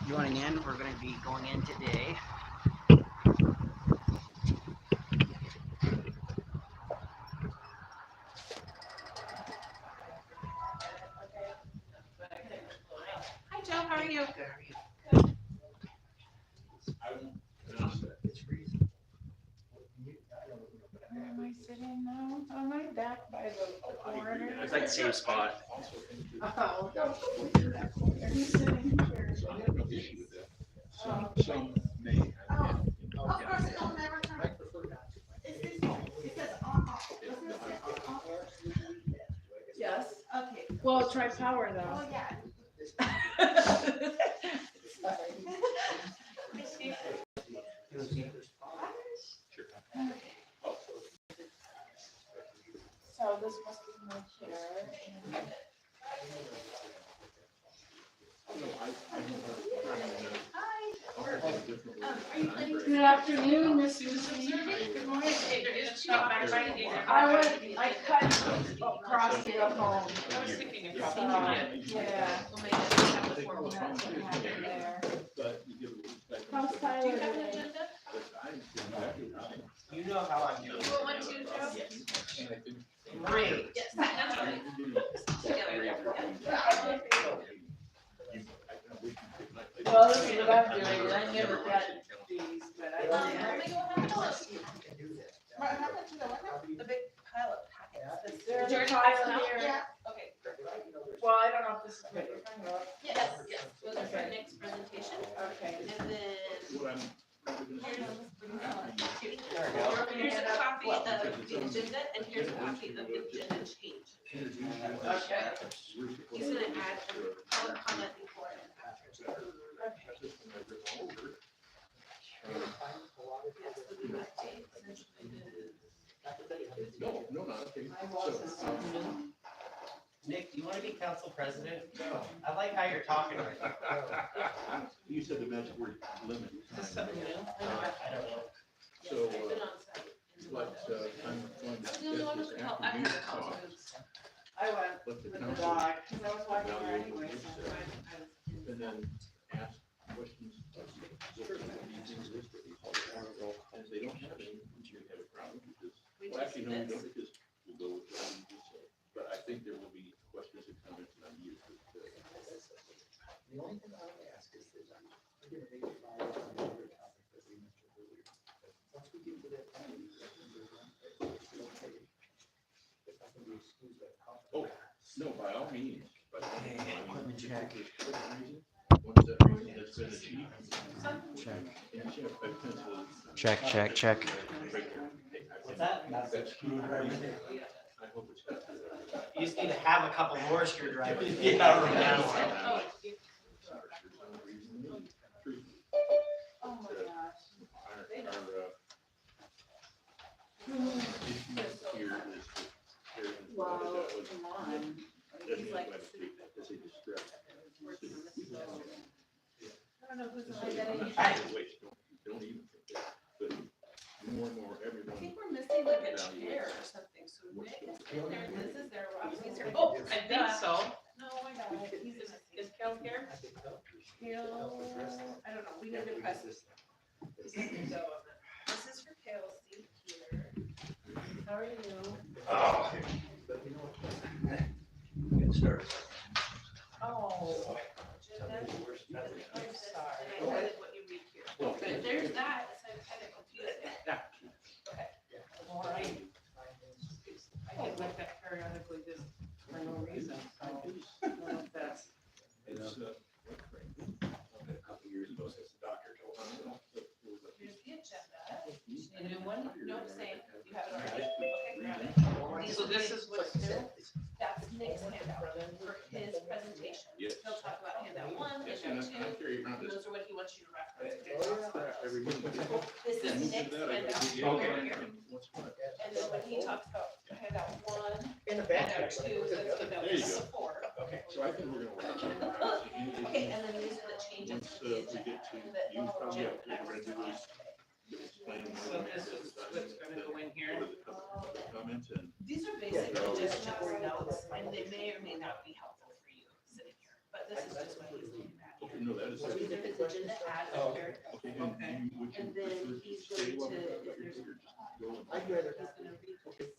joining in. We're going to be going in today. Hi, Joe. How are you? Good. How are you? Where am I sitting now? Am I back by the corner? It's like the same spot. Oh, are you sitting here? Some may. Of course, it'll never come. It says on off. Doesn't it say on off? Yes. Okay. Well, try power though. Oh, yeah. So this must be my chair. Good afternoon, Miss Susie. Good morning. I cut across the home. I was thinking you probably did. Yeah. We'll make it have the formal. That's what happened there. How's Tyler today? You know how I'm doing. You want one too, Joe? Great. Yes, that's right. Together. Well, this is what I'm doing. I never got these, but I. Let me go have a look. What happened to the big pile of packets? There's a Adjournment pile now? here. Okay. Well, I don't know if this is what you're talking about. Yes, yes. Those are for next presentation. Okay. And then There we go. here's a copy of the agenda and here's a copy of the agenda change. Okay. He's gonna add public comment before and after. Yes, the big update. No, not okay. My boss is so new. Nick, do you want to be council president? No. I like how you're talking right now. You said the magic word limit. Is this something new? I don't know. Yes, So, I've been on site. But I'm going to I'm the only one this who can help. I afternoon have the talk. boots. I went Let the with the council dog, because I was walking there anyway, so and then ask questions. And they don't have any, you have a problem because, We well, just actually, no, we this. don't because we'll go with what you just said. But I think there will be questions and comments and I'm used to it. The only thing I would ask is that we're gonna make it by another topic that we mentioned earlier. Once we get to that point, if I can be excused that Oh, no, by all means, but. Equipment check. Once that reason has been achieved. Check. And check, I pencil. Check, check, check. Right there. What's that? That's screwdriver. I hope it's got. You just need to have a couple more screwdrivers. Yeah, Oh, you- Oh my gosh. Here is the. Wow, come on. He's like, As a distress. working on this. I don't know who's on identity. Wait, don't even think that, but more and more, I everyone. think we're missing like a chair or something, so Nick is there, Liz is there, Roxie's here. Oh, I think so. No, I got it. Is Cale here? Cale, I don't know, we need to press this. This is for Cale's seat here. How are you? Oh. Good start. Oh. Jeanette, I'm sorry. And I read what you read here. But there's that, so I'm kind of confused. Okay. All right. I get like that periodically just for no reason, so I don't know if that's. It's, a couple years ago, since the doctor told me. Here's the agenda. A new one, no, same, you have it already. Okay, grab it. So this is what's new? That's Nick's handout for his presentation. Yes. He'll talk about handout one, Yes, handout and I two, carry around and this. those are what he wants you to reference. Every month. This is Nick's handout over here. What's what? And then when he talks about handout one, In the handout two, that's handout There you go. four. Okay, so I think we're gonna work on that. Okay, and then these are the changes Once to the we agenda. get to, that you probably Jim have, and I we're were gonna do talking this. about. Explain So this is what's gonna go in here. the comments and. These are basically just your notes, and they may or may not be helpful for you sitting here, but this is just what he's looking at. didn't know that. Is So that- he's in his agenda ad. Oh, Okay, Okay. and you, would you And then prefer he's stay going while to- we're if here, there's- or just go and- I'd rather He's not. gonna read Okay. this,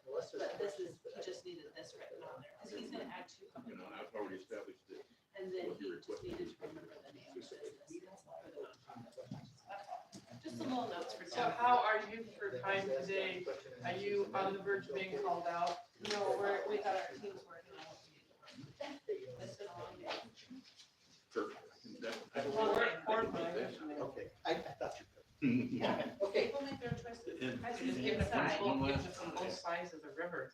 Unless there's- but this is, he just needed this written on there, because he's gonna add two You public know, I've comments. already established that. And then he just needed to remember the name of the business. Just some little notes for So Tim. how are you for time today? Are you on the verge of being called out? No, we got our teams working on it. It's been a long day. Perfect. Okay, I thought you Yeah. could. Okay. People make their choices. And- Guys, Just it's give it inside. from both sides of the river.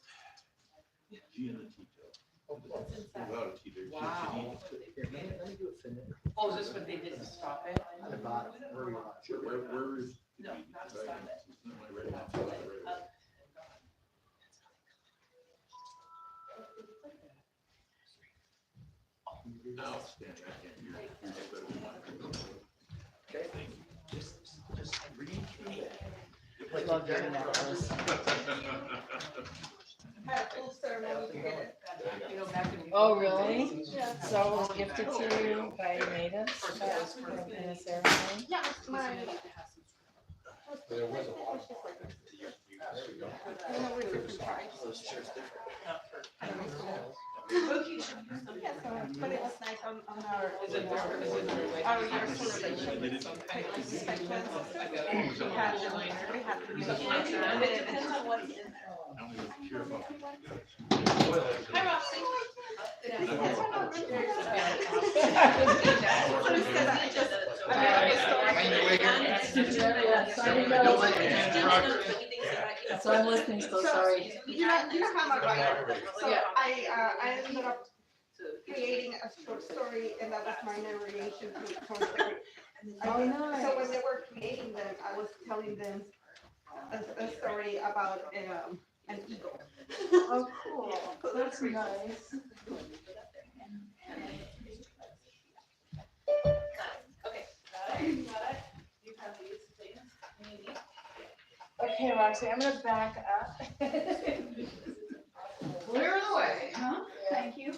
Giannettino. It's inside. Without a T there. Wow. Here, let me do a finish. Oh, is this what they did to stop it? On the bottom, where you want. Where is? No, not to stop it. It's not my right hand, it's not my right hand. Outstanding, I can't hear. Yours is better than mine. Okay. Thank you. Just read through that. I love doing that, Alice. Had a full ceremony to get it. You know, back in. Oh, really? Yeah. So it was gifted to you by natives in a ceremony? Yeah, my. There was a lot. I know we're different tribes. Yeah, so, but it was nice on our. Is it different? Is it different? Our year celebration. Some kind of- We had them, we had to do And it depends on what's in there. I don't even care about. Hi, Roxie. So I'm listening, so sorry. You know how much I, so I ended up creating a short story and that was my narration to the short story. Oh, nice. So when they were creating them, I was telling them a story about an eagle. Oh, cool. That's nice. Okay, got it, got it. You have these things, maybe. Okay, Roxie, I'm gonna back up. Clear the way, huh? Thank you.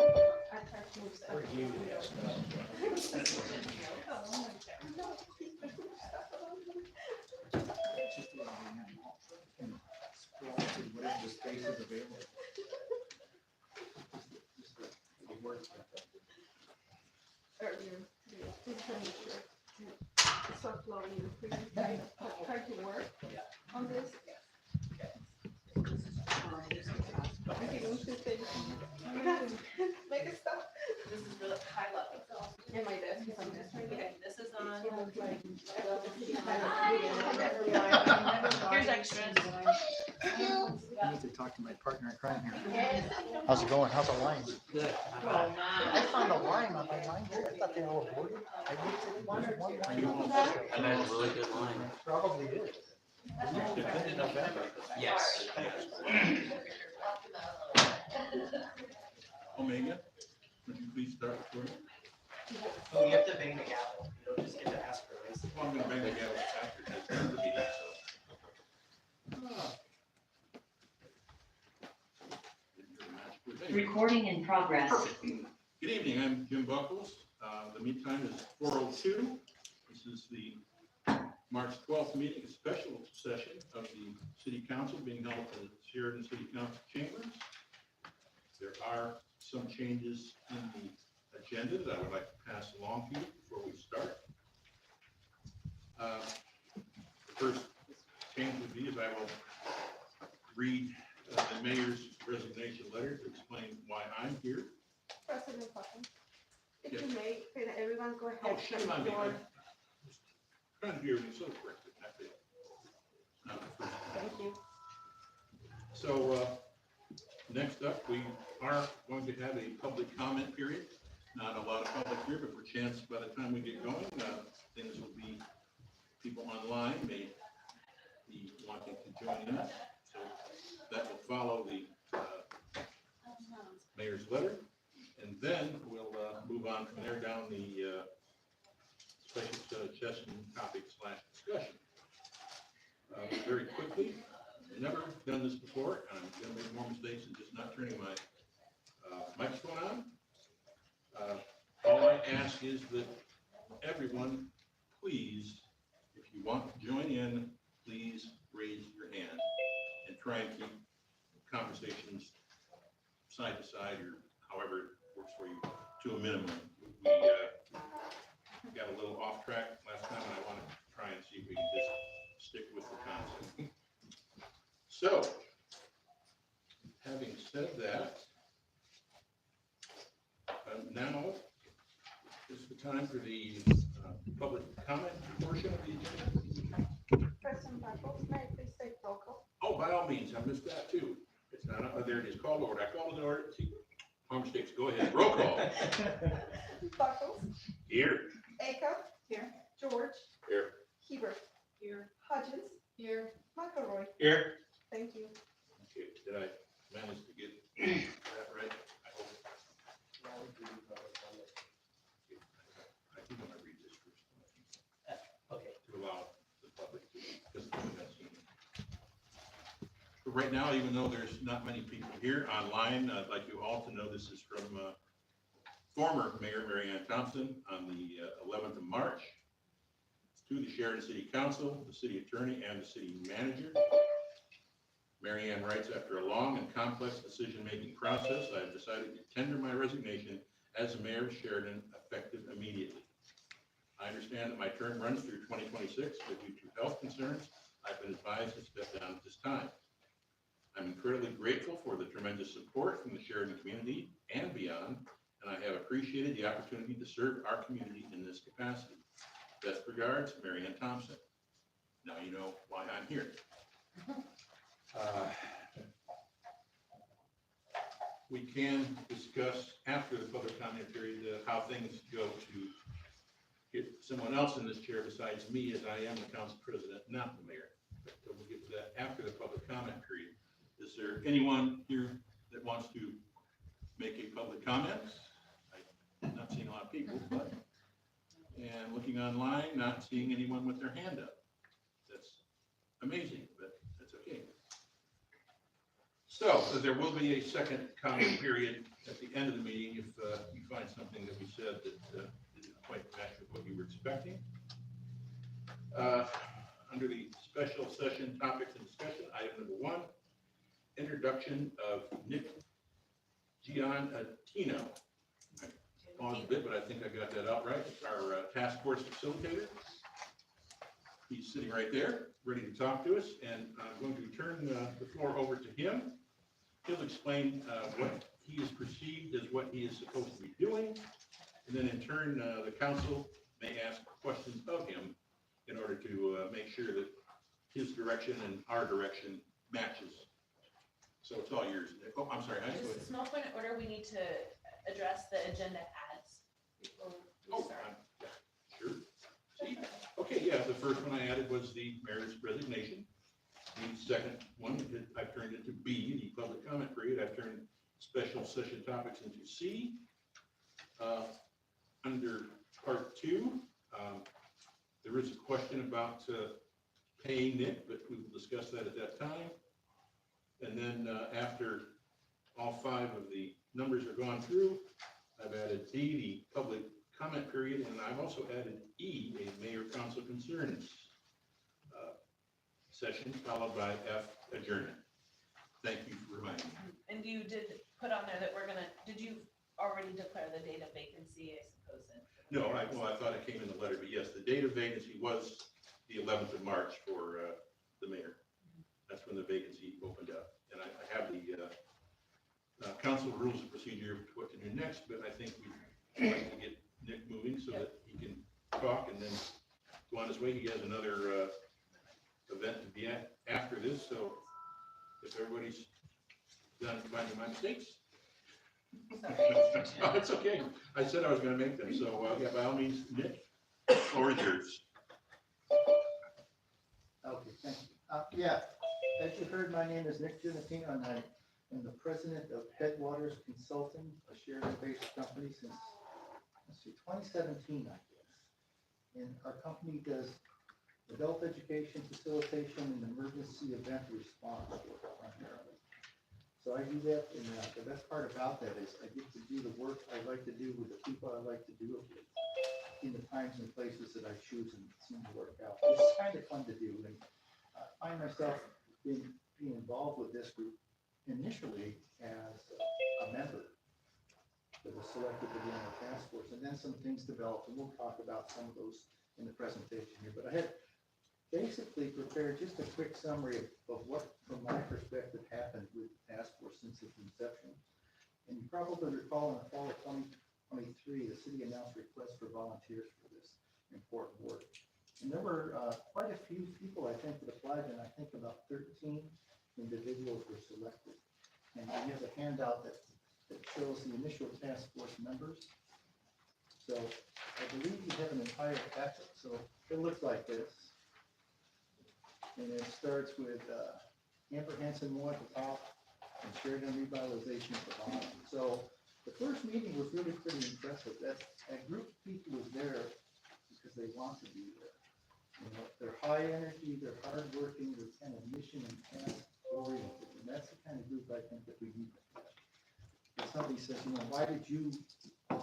I tried to move stuff. Or you, yes. Whatever the space is available. Earlier, just to make sure. It's so flowing and free. Try to work on this. Okay, don't you say- You got it. Make it stop. This is really high level. In my desk, if I'm just trying to. Okay, this is on. Here's extras. I need to talk to my partner in crime here. How's it going? How's the line? Good. I found a line on my line here. I thought they were aborted. I looked at one line. And that's a really good line. Probably did. Yes. Omega, would you please start recording? Oh, you have to bang the gavel. You don't just get to ask for this. Well, I'm gonna bang the gavel after this. Recording in progress. Perfect. Good evening, I'm Jim Buckles. The meet time is 4:02. This is the March 12th meeting, a special session of the City Council being held at the Sheridan City Council chambers. There are some changes in the agenda that I would like to pass along to you before we start. The first change would be is I will read the mayor's resignation letter to explain why I'm here. President Buckles, if you may, can everyone go ahead? Oh, shame on me. Your- Trying to do everything so quick, that's it. Not the first time. Thank you. So, next up, we are going to have a public comment period. Not a lot of public here, but for chance, by the time we get going, things will be, people online may be wanting to join us. So that will follow the mayor's letter. And then we'll move on from there down the done this before, and I'm gonna make more mistakes than just not turning my microphone on. All I ask is that everyone, please, if you want to join in, please raise your hand and try and keep conversations side to side or however it works for you to a minimum. We got a little off track last time, and I want to try and see if we can just stick with the concept. So, having said that, now is the time for the public comment portion of the agenda. President Buckles, may I please say roll call? Oh, by all means, I missed that too. It's not, there it is, call to order. I called it order. See, more mistakes. Go ahead. Roll call. Buckles, Here. Acuff. Here. George. Here. Hebert. Here. Hudgens. Here. McElroy. Here. Thank you. Okay, did I manage to get that right? I hope. I think I'm gonna read this first. Okay. To allow the public to, because that's seen it. But right now, even though there's not many people here online, I'd like you all to know this is from former Mayor Marianne Thomson on the 11th of March to the Sheridan City Council, the city attorney, and the city manager. Marianne writes, after a long and complex decision-making process, I have decided to tender my resignation as the mayor of Sheridan effective immediately. I understand that my term runs through 2026, but due to health concerns, I've been advised to step down at this time. I'm incredibly grateful for the tremendous support from the Sheridan community and beyond, and I have appreciated the opportunity to serve our community in this capacity. Best regards, Marianne Thomson. Now you know why I'm here. We can discuss after the public comment period how things go to get someone else in this chair besides me, as I am the council president, not the mayor. But we'll get to that after the public comment period. Is there anyone here that wants to make a public comment? I'm not seeing a lot of people, but, and looking online, not seeing anyone with their hand up. That's amazing, but that's okay. So there will be a second comment period at the end of the meeting if you find something that we said that didn't quite match with what you were expecting. Under the special session topics and discussion, item number 1, introduction of Nick Giannettino. I paused a bit, but I think I got that out right. Our task force facilitator. He's sitting right there, ready to talk to us, and I'm going to turn the floor over to him. He'll explain what he is perceived as what he is supposed to be doing, and then in turn, the council may ask questions of him in order to make sure that his direction and our direction matches. So it's all yours. Oh, I'm sorry. Just a small point of order, we need to address the agenda ads before we start. Yeah, sure. See? Okay, yeah, the first one I added was the mayor's resignation. The second one, I've turned it to B, the public comment period. I've turned special session topics into C. Under part 2, there is a question about paying Nick, but we will discuss that at that time. And then after all 5 of the numbers are gone through, I've added D, the public comment period, and I've also added E, a mayor council concerns session, followed by F, adjournment. Thank you for reminding me. And you did put on there that we're gonna, did you already declare the date of vacancy, I suppose? No, I thought it came in the letter, but yes, the date of vacancy was the 11th of March for the mayor. That's when the vacancy opened up. And I have the council rules of procedure to what to do next, but I think we'd like to get Nick moving so that he can talk and then go on his way. He has another event to be at after this, so if everybody's done finding my mistakes. No, it's okay. I said I was going to make them, so yeah, by all means, Nick, the floor is yours. Okay, thank you. Yeah, as you heard, my name is Nick Giannettino, and I am the president of Headwaters Consulting, a Sheridan-based company since, let's see, 2017, I guess. And our company does adult education, facilitation, and emergency event response work primarily. So I do that, and the best part about that is I get to do the work I like to do with the people I like to do it with, in the times and places that I choose, and it seems to work out. It's kind of fun to do, and I find myself being involved with this group initially as a member that was selected to be on the task force, and then some things developed, and we'll talk about some of those in the presentation here. But I had basically prepared just a quick summary of what, from my perspective, happened with the task force since its inception. And you probably recall in the fall of 2023, the city announced requests for volunteers for this important work. And there were quite a few people, I think, that applied, and I think about 13 individuals were selected. And we have a handout that shows the initial task force members. So I believe you have an entire packet, so it looks like this. And it starts with Amber Hanson Moore at the top and Sheridan Revitalization at the bottom. So the first meeting was really pretty impressive. That group of people was there because they want to be there. You know, they're high energy, they're hardworking, they're kind of mission and task oriented. And that's the kind of group I think that we need. If somebody says, you know, why did you want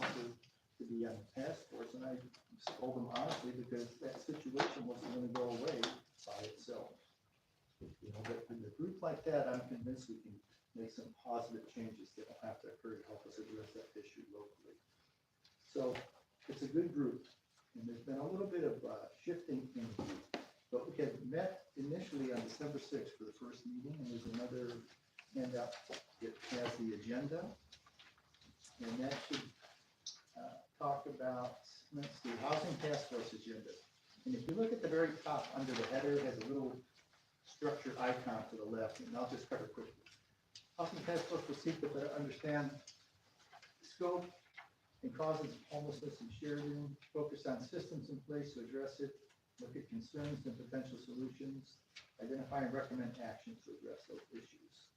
to be on the task force? And I told them honestly, because that situation wasn't going to go away by itself. You know, but in a group like that, I'm convinced we can make some positive changes that will have to occur to help us address that issue locally. So it's a good group, and there's been a little bit of shifting in the group, but we had met initially on December 6th for the first meeting, and there's another handout that has the agenda, and that should talk about, let's see, housing task force agenda. And if you look at the very top under the header, it has a little structure icon to the left, and I'll just cover quickly. Housing task force will seek to better understand the scope and causes of homelessness in Sheridan, focus on systems in place to address it, look at concerns and potential solutions, identify and recommend action to address those issues.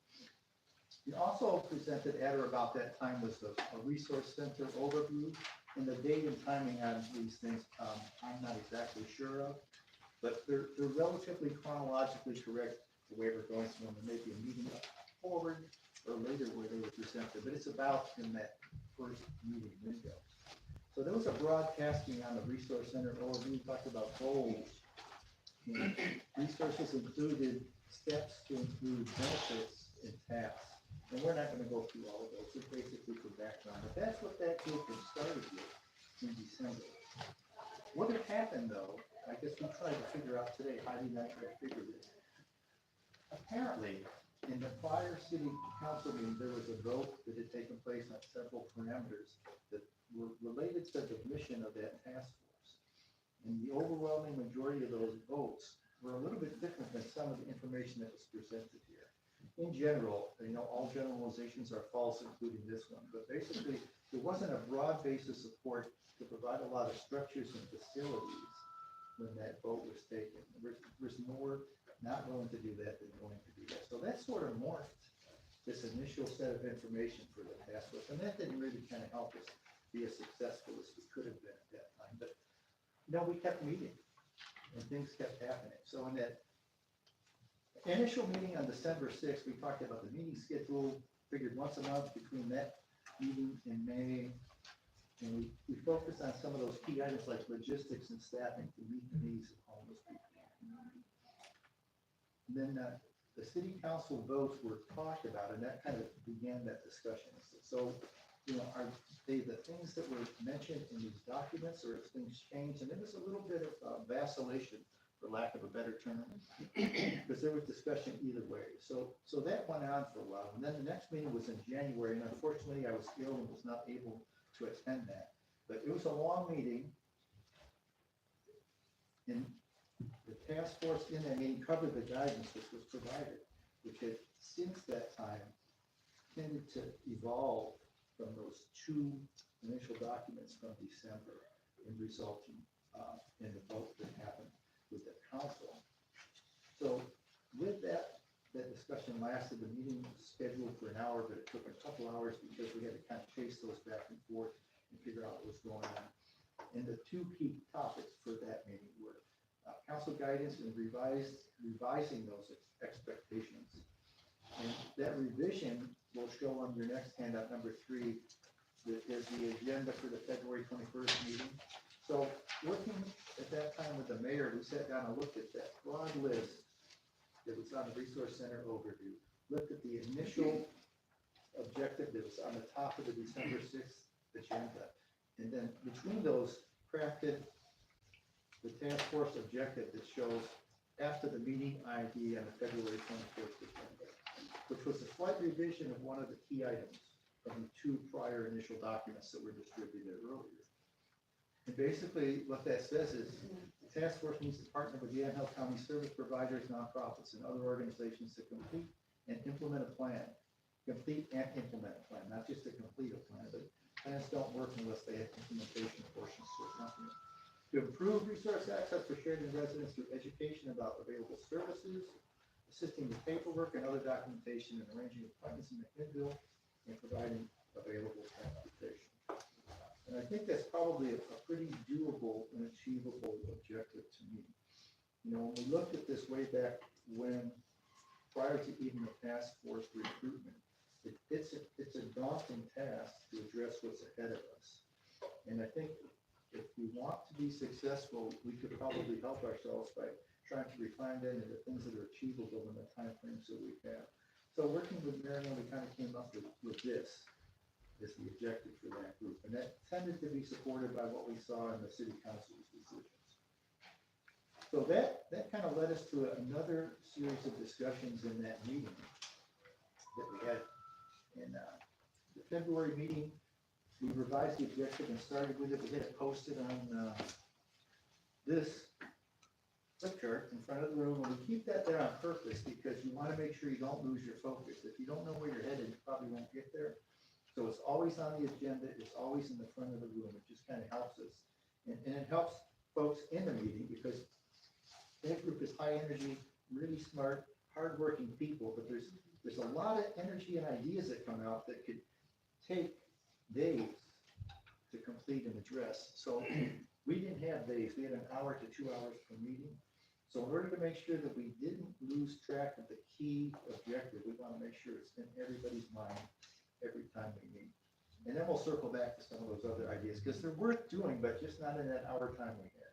We also presented at or about that time was a resource center overview, and the date and timing on these things, I'm not exactly sure of, but they're relatively chronologically correct the way we're going through them. There may be a meeting forward or later where they were presented, but it's about in that first meeting window. So there was a broadcasting on the resource center overview. We talked about goals. And resources included steps to include benefits and tasks. And we're not going to go through all of those. It's basically for background. But that's what that group was started with in December. What had happened, though, I guess we tried to figure out today, Heidi and I tried to figure this. Apparently, in the prior city council meeting, there was a vote that had taken place on several parameters that were related to the mission of that task force. And the overwhelming majority of those votes were a little bit different than some of the information that was presented here. In general, you know, all generalizations are false, including this one, but basically, there wasn't a broad base of support to provide a lot of structures and facilities when that vote was taken. There's more not willing to do that than willing to do that. So that sort of morphed this initial set of information for the task force, and that didn't really kind of help us be as successful as we could have been at that time. But, you know, we kept meeting, and things kept happening. So in that initial meeting on December 6th, we talked about the meeting schedule, figured once a month between that meeting in May, and we focused on some of those key items like logistics and staffing to meet the needs of homeless people. And then the city council votes were talked about, and that kind of began that discussion. So, you know, are they the things that were mentioned in these documents, or have things changed? And there was a little bit of vacillation, for lack of a better term, because there was discussion either way. So that went on for a while. And then the next meeting was in January, and unfortunately I was ill and was not able to attend that. But it was a long meeting, and the task force in that meeting covered the guidance which was provided, which had since that time tended to evolve from those two initial documents from December and resulting in the vote that happened with the council. So with that discussion lasted. The meeting was scheduled for an hour, but it took a couple hours because we had to kind of chase those back and forth and figure out what was going on. And the two key topics for that meeting were council guidance and revising those expectations. And that revision will show on your next handout, number 3, that is the agenda for the February 21st meeting. So working at that time with the mayor, we sat down and looked at that broad list that was on the Resource Center overview, looked at the initial objective that was on the top of the December 6th agenda. And then between those crafted the task force objective that shows after the meeting ID on the February 21st agenda, which was a slight revision of one of the key items from the 2 prior initial documents that were distributed earlier. And basically what that says is the task force needs to partner with the Yamhill County service providers, nonprofits, and other organizations to complete and implement a plan. Complete and implement a plan, not just to complete a plan, but plans don't work unless they have implementation portions to accompany it. To improve resource access for Sheridan residents through education about available services, assisting with paperwork and other documentation, and arranging appointments in McMinnville, and providing available transportation. And I think that's probably a pretty doable and achievable objective to me. You know, when we looked at this way back when, prior to even the task force recruitment, it's a daunting task to address what's ahead of us. And I think if we want to be successful, we could probably help ourselves by trying to refine that into things that are achievable in the time frames that we have. So working with Marianne, we kind of came up with this as the objective for that group. And that tended to be supported by what we saw in the city council's decisions. So that kind of led us to another series of discussions in that meeting that we had in the February meeting. We revised the objective and started with it. We had it posted on this flip chart in front of the room, and we keep that there on purpose because you want to make sure you don't lose your focus. If you don't know where you're headed, you probably won't get there. So it's always on the agenda. It's always in the front of the room. It just kind of helps us, and it helps folks in the meeting because that group is high energy, really smart, hardworking people. But there's a lot of energy and ideas that come out that could take days to complete and address. So we didn't have days. We had an hour to 2 hours per meeting. So in order to make sure that we didn't lose track of the key objective, we want to make sure it's in everybody's mind every time we meet. And then we'll circle back to some of those other ideas because they're worth doing, but just not in that hour time we had.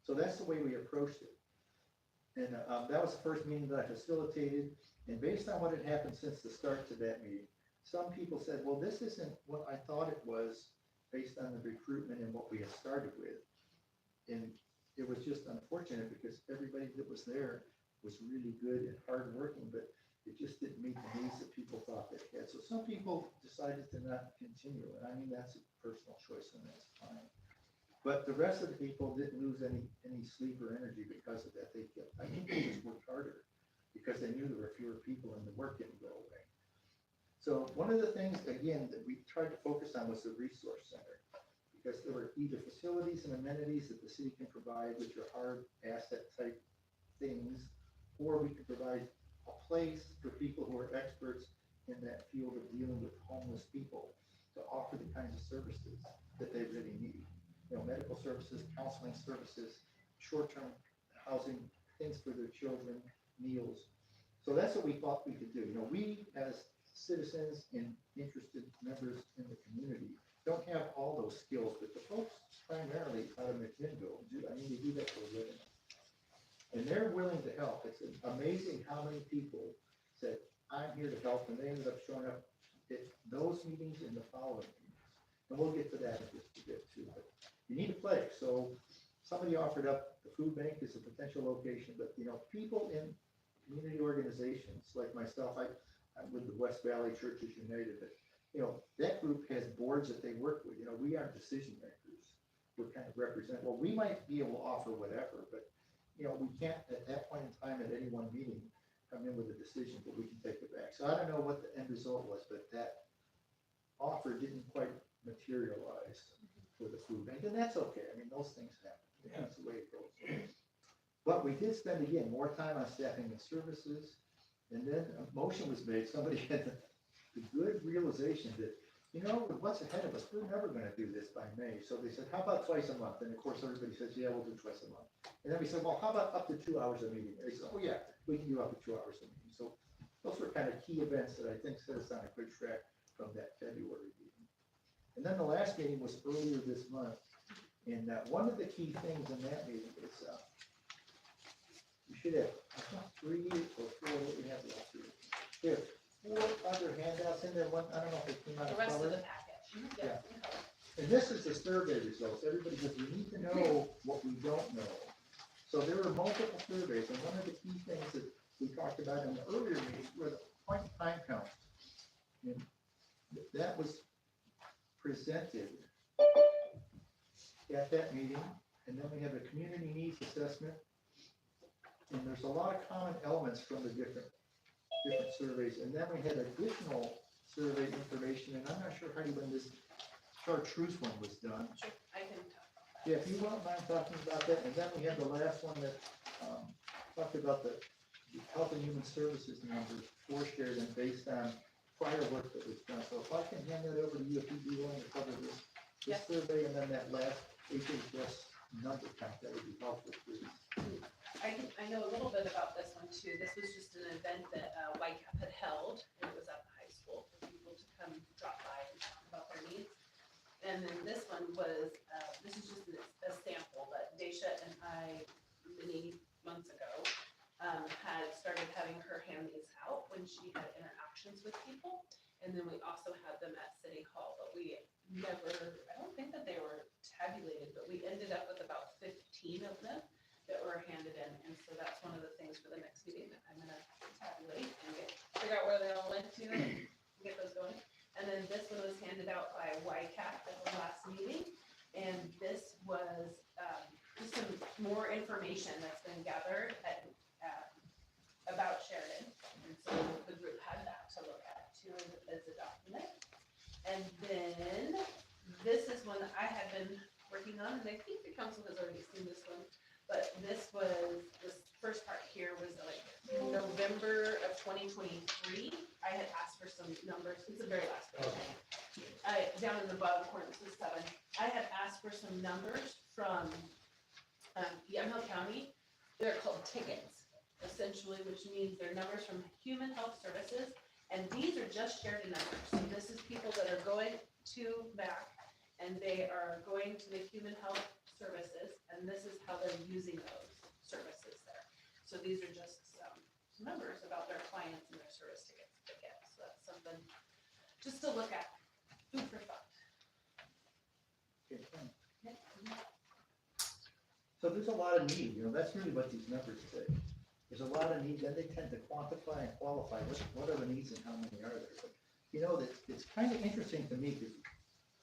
So that's the way we approached it. And that was the first meeting that I facilitated. And based on what had happened since the start to that meeting, some people said, well, this isn't what I thought it was based on the recruitment and what we had started with. And it was just unfortunate because everybody that was there was really good and hardworking, but it just didn't meet the needs that people thought they had. So some people decided to not continue. And I mean, that's a personal choice and that's fine. But the rest of the people didn't lose any sleep or energy because of that. I think they just worked harder because they knew there were fewer people and the work didn't go away. So one of the things, again, that we tried to focus on was the resource center, because there were either facilities and amenities that the city can provide, which are hard asset type things, or we could provide a place for people who are experts in that field of dealing with homeless people to offer the kinds of services that they really need. You know, medical services, counseling services, short-term housing, things for their children, meals. So that's what we thought we could do. You know, we as citizens and interested members in the community don't have all those skills, but the folks primarily out of McMinnville do. I mean, they do that for a living. And they're willing to help. It's amazing how many people said, I'm here to help, and they ended up showing up at those meetings and the following meetings. And we'll get to that in just a bit too. But you need a place. So somebody offered up the food bank as a potential location, but you know, people in community organizations like myself, I'm with the West Valley Churches United, but you know, that group has boards that they work with. You know, we aren't decision makers. We're kind of represent, well, we might be able to offer whatever, but you know, we can't at that point in time at any one meeting come in with a decision, but we can take it back. So I don't know what the end result was, but that offer didn't quite materialize for the food bank, and that's okay. I mean, those things happen. That's the way it goes. But we did spend, again, more time on staffing and services. And then a motion was made. Somebody had the good realization that you know, with what's ahead of us, we're never gonna do this by May. So they said, how about twice a month? And of course, everybody says, yeah, we'll do twice a month. And then we said, well, how about up to 2 hours a meeting? And they said, oh yeah, we can do up to 2 hours a meeting. So those were kind of key events that I think set us on a good track from that February meeting. And then the last meeting was earlier this month. And one of the key things in that meeting is, you should have, I think 3 or 4, what we have last year. We have 4 other handouts in there. One, I don't know if it came out The of rest of color. the package. Yeah. And this is the survey results. Everybody says we need to know what we don't know. So there were multiple surveys, and one of the key things that we talked about in the earlier meeting were the point time counts. And that was presented at that meeting, and then we have a community needs assessment. And there's a lot of common elements from the different surveys, and then we had additional survey information, and I'm not sure, Heidi, when this chartreuse one was done. Sure, I can talk about that. Yeah, if you won't mind talking about that, and then we have the last one that, talked about the Health and Human Services numbers for Sheridan based on prior work that was done. So if I can hand that over to you, if you'd be willing to cover this Yes. survey, and then that last HHS number count, that would be helpful, please. I know a little bit about this one too. This was just an event that YCAP had held, and it was at the high school for people to come drop by and talk about their needs. And then this one was, this is just a sample, but Daisha and I, many months ago, had started having her hand these out when she had interactions with people. And then we also had them at City Hall, but we never, I don't think that they were tabulated, but we ended up with about 15 of them that were handed in. And so that's one of the things for the next meeting that I'm gonna tabulate and figure out where they all went to and get those going. And then this one was handed out by YCAP at the last meeting. And this was just some more information that's been gathered about Sheridan. And so the group had that to look at too as a document. And then this is one that I had been working on, and I think the council has already seen this one. But this first part here was like November of 2023. I had asked for some numbers. It's the very last page. Down in the bottom corner, this is 7. I had asked for some numbers from Yamhill County. They're called tickets, essentially, which means they're numbers from Human Health Services. And these are just Sheridan numbers. So this is people that are going to MAC, and they are going to the Human Health Services, and this is how they're using those services there. So these are just some numbers about their clients and their service tickets to get. So that's something just to look at, food for thought. Okay, thanks. So there's a lot of need, that's really what these numbers say. There's a lot of need, then they tend to quantify and qualify what are the needs and how many are there. But, that it's kind of interesting to me because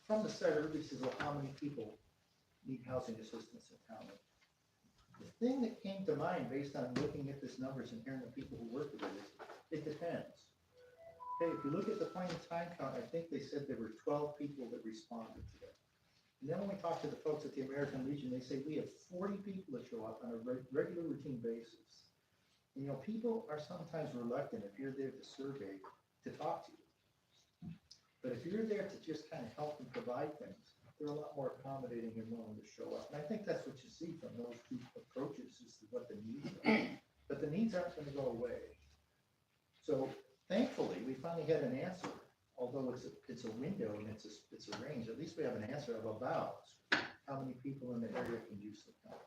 from the start, everybody says, well, how many people need housing assistance in town? The thing that came to mind based on looking at this numbers and hearing the people who work with it is, it depends. Okay, if you look at the point in time count, I think they said there were 12 people that responded to that. And then when we talk to the folks at the American Legion, they say we have 40 people that show up on a regular routine basis. And, people are sometimes reluctant if you're there to survey to talk to you. But if you're there to just kind of help and provide things, they're a lot more accommodating and willing to show up. And I think that's what you see from those two approaches is what the needs are. But the needs aren't going to go away. So thankfully, we finally had an answer, although it's a window and it's a range. At least we have an answer of about how many people in the area can use the help.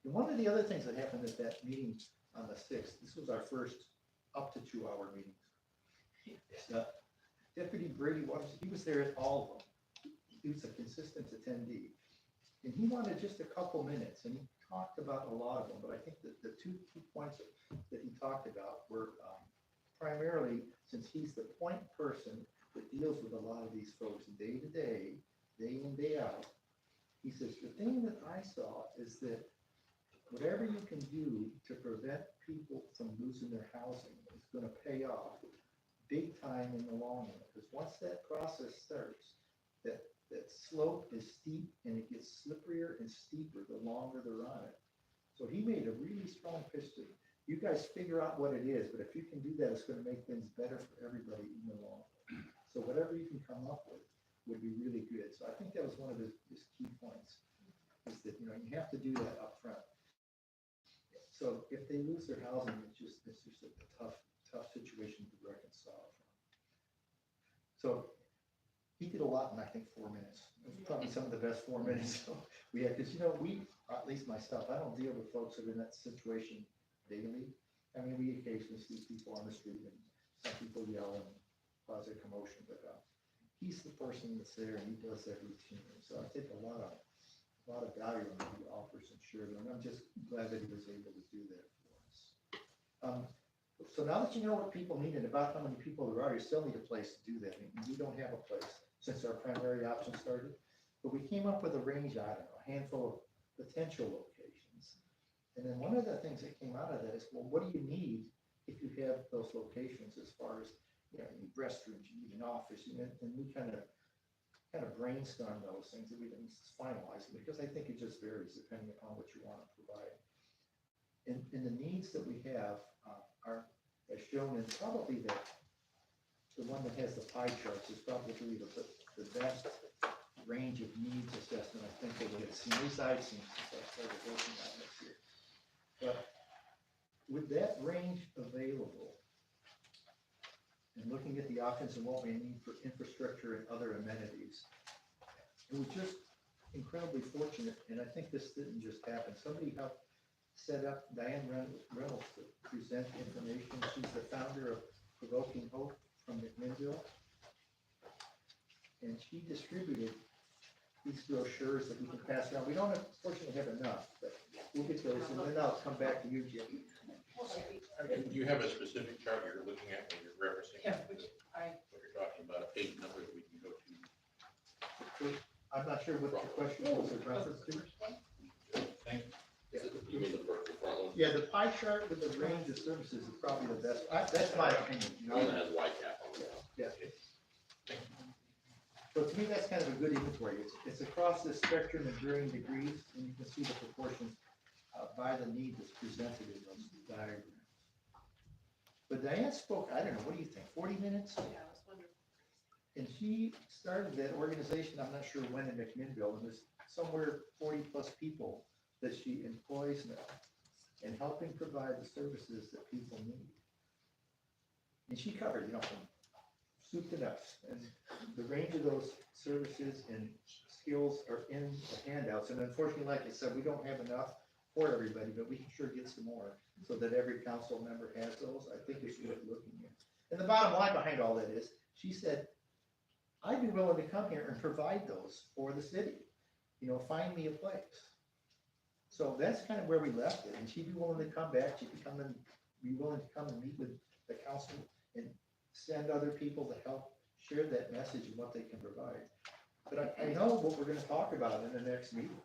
And one of the other things that happened at that meeting on the 6th, this was our first up to 2 hour meeting. Deputy Brady Waters, he was there at all of them. He was a consistent attendee. And he wanted just a couple minutes, and he talked about a lot of them, but I think that the two key points that he talked about were primarily, since he's the point person that deals with a lot of these folks day to day, day in, day out, he says, the thing that I saw is that whatever you can do to prevent people from losing their housing is going to pay off big time in the long run. Because once that process starts, that slope is steep and it gets slipperier and steeper the longer they're on it. So he made a really strong pitch to you guys figure out what it is, but if you can do that, it's going to make things better for everybody in the long run. So whatever you can come up with would be really good. So I think that was one of his key points, is that, you have to do that up front. So if they lose their housing, it's just a tough situation to reconcile from. So he did a lot in, I think, 4 minutes. It was probably some of the best 4 minutes we had, because, at least myself, I don't deal with folks that are in that situation daily. I mean, we occasionally see people on the street and some people yell and cause a commotion, but he's the person that's there and he does that routinely. So I take a lot of value in what he offers in Sheridan, and I'm just glad that he was able to do that for us. So now that you know what people need and about how many people there are, you still need a place to do that. I mean, we don't have a place since our primary option started, but we came up with a range, I don't know, a handful of potential locations. And then one of the things that came out of that is, well, what do you need if you have those locations as far as, you need restrooms, you need an office, and we kind of brainstorm those things, that we didn't finalize it, because I think it just varies depending upon what you want to provide. And the needs that we have are as shown in probably the one that has the pie charts is probably the best range of needs assessment I think that we have seen. At least I've seen since I started working on this year. But with that range available, and looking at the options and what we need for infrastructure and other amenities, it was just incredibly fortunate, and I think this didn't just happen. Somebody helped set up Diane Reynolds to present information. She's the founder of Provoking Hope from McMinnville, and she distributed these brochures that we can pass around. We don't unfortunately have enough, but we'll get those, and then I'll come back to you, Jim. Do you have a specific chart you're looking at when you're referencing? Yeah, what you're talking about, a page number that we can go to? I'm not sure what the question was in reference to. Thank you. You mean the vertical front one? Yeah, the pie chart with the range of services is probably the best. That's my opinion. The one that has YCAP on it. Yeah. So to me, that's kind of a good inventory. It's across the spectrum of varying degrees, and you can see the proportions by the need that's presented in those diagrams. But Diane spoke, I don't know, what do you think, 40 minutes? Yeah, it was wonderful. And she started that organization, I'm not sure when, in McMinnville, and there's somewhere 40 plus people that she employs now and helping provide the services that people need. And she covered, from soup to nuts, and the range of those services and skills are in the handouts. And unfortunately, like I said, we don't have enough for everybody, but we can sure get some more so that every council member has those. I think it's worth looking at. And the bottom line behind all that is, she said, I'd be willing to come here and provide those for the city. Find me a place. So that's kind of where we left it. And she'd be willing to come back. She'd be willing to come and meet with the council and send other people to help share that message and what they can provide. But I know what we're going to talk about in the next meeting.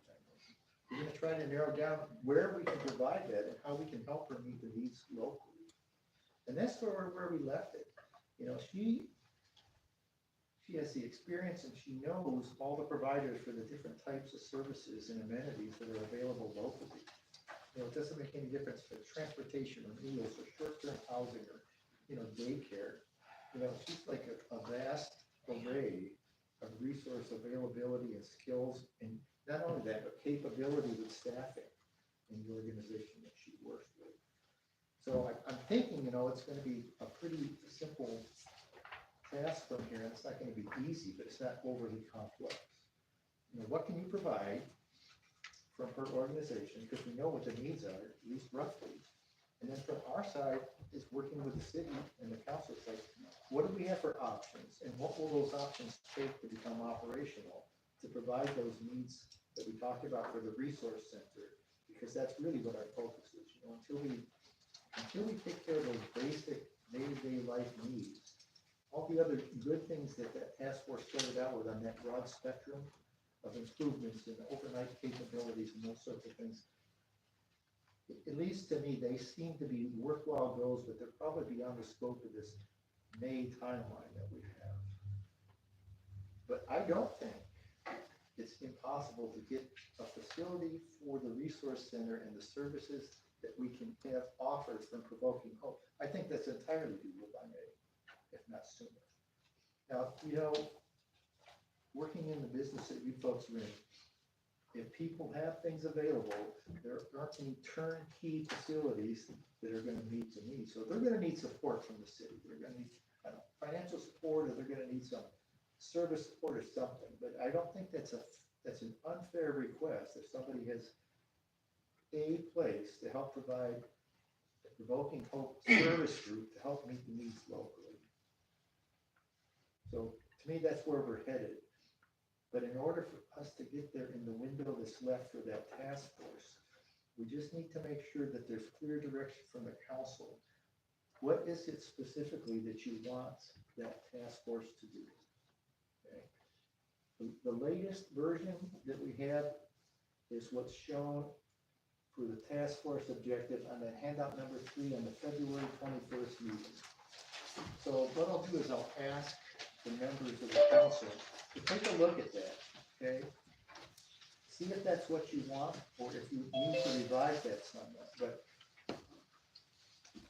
We're going to try to narrow down where we can provide that and how we can help her meet the needs locally. And that's where we left it. She has the experience and she knows all the providers for the different types of services and amenities that are available locally. It doesn't make any difference if it's transportation or meals or short-term housing or, daycare. She's like a vast array of resource availability and skills, and not only that, but capability with staffing in the organization that she works with. So I'm thinking, it's going to be a pretty simple task from here, and it's not going to be easy, but it's not overly complex. What can you provide from her organization, because we know what the needs are, at least roughly. And then from our side is working with the city and the council, like, what do we have for options, and what will those options take to become operational to provide those needs that we talked about for the resource center, because that's really what our focus is. Until we take care of those basic day-to-day life needs, all the other good things that task force started out with on that broad spectrum of improvements and overnight capabilities and those sorts of things, at least to me, they seem to be worthwhile goals, but they're probably beyond the scope of this May timeline that we have. But I don't think it's impossible to get a facility for the resource center and the services that we can have offered from Provoking Hope. I think that's entirely doable by May, if not sooner. Now, you know, working in the business that you folks are in, if people have things available, there aren't any turnkey facilities that are gonna meet the need. So they're gonna need support from the city. They're gonna need financial support, or they're gonna need some service support or something. But I don't think that's an unfair request if somebody has a place to help provide a Provoking Hope service group to help meet the needs locally. So to me, that's where we're headed. But in order for us to get there in the window that's left for that task force, we just need to make sure that there's clear direction from the council. What is it specifically that you want that task force to do? Okay. The latest version that we have is what's shown for the task force objective on the handout number 3 on the February 21st meeting. So what I'll do is I'll ask the members of the council to take a look at that, okay? See if that's what you want, or if you need to revise that somewhat, but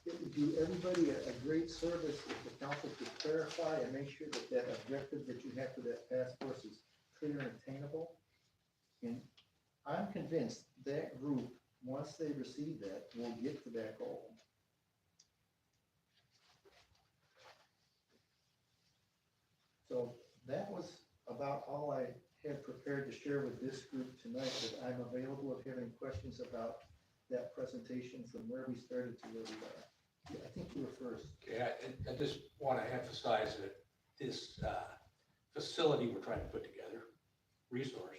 it would do everybody a great service if the council could clarify and make sure that that objective that you have for that task force is clear and attainable. And I'm convinced that group, once they receive that, will get to that goal. So that was about all I had prepared to share with this group tonight, but I'm available if you have any questions about that presentation from where we started to where we are. Yeah, I think you were first. Yeah, I just want to emphasize that this facility we're trying to put together, resource,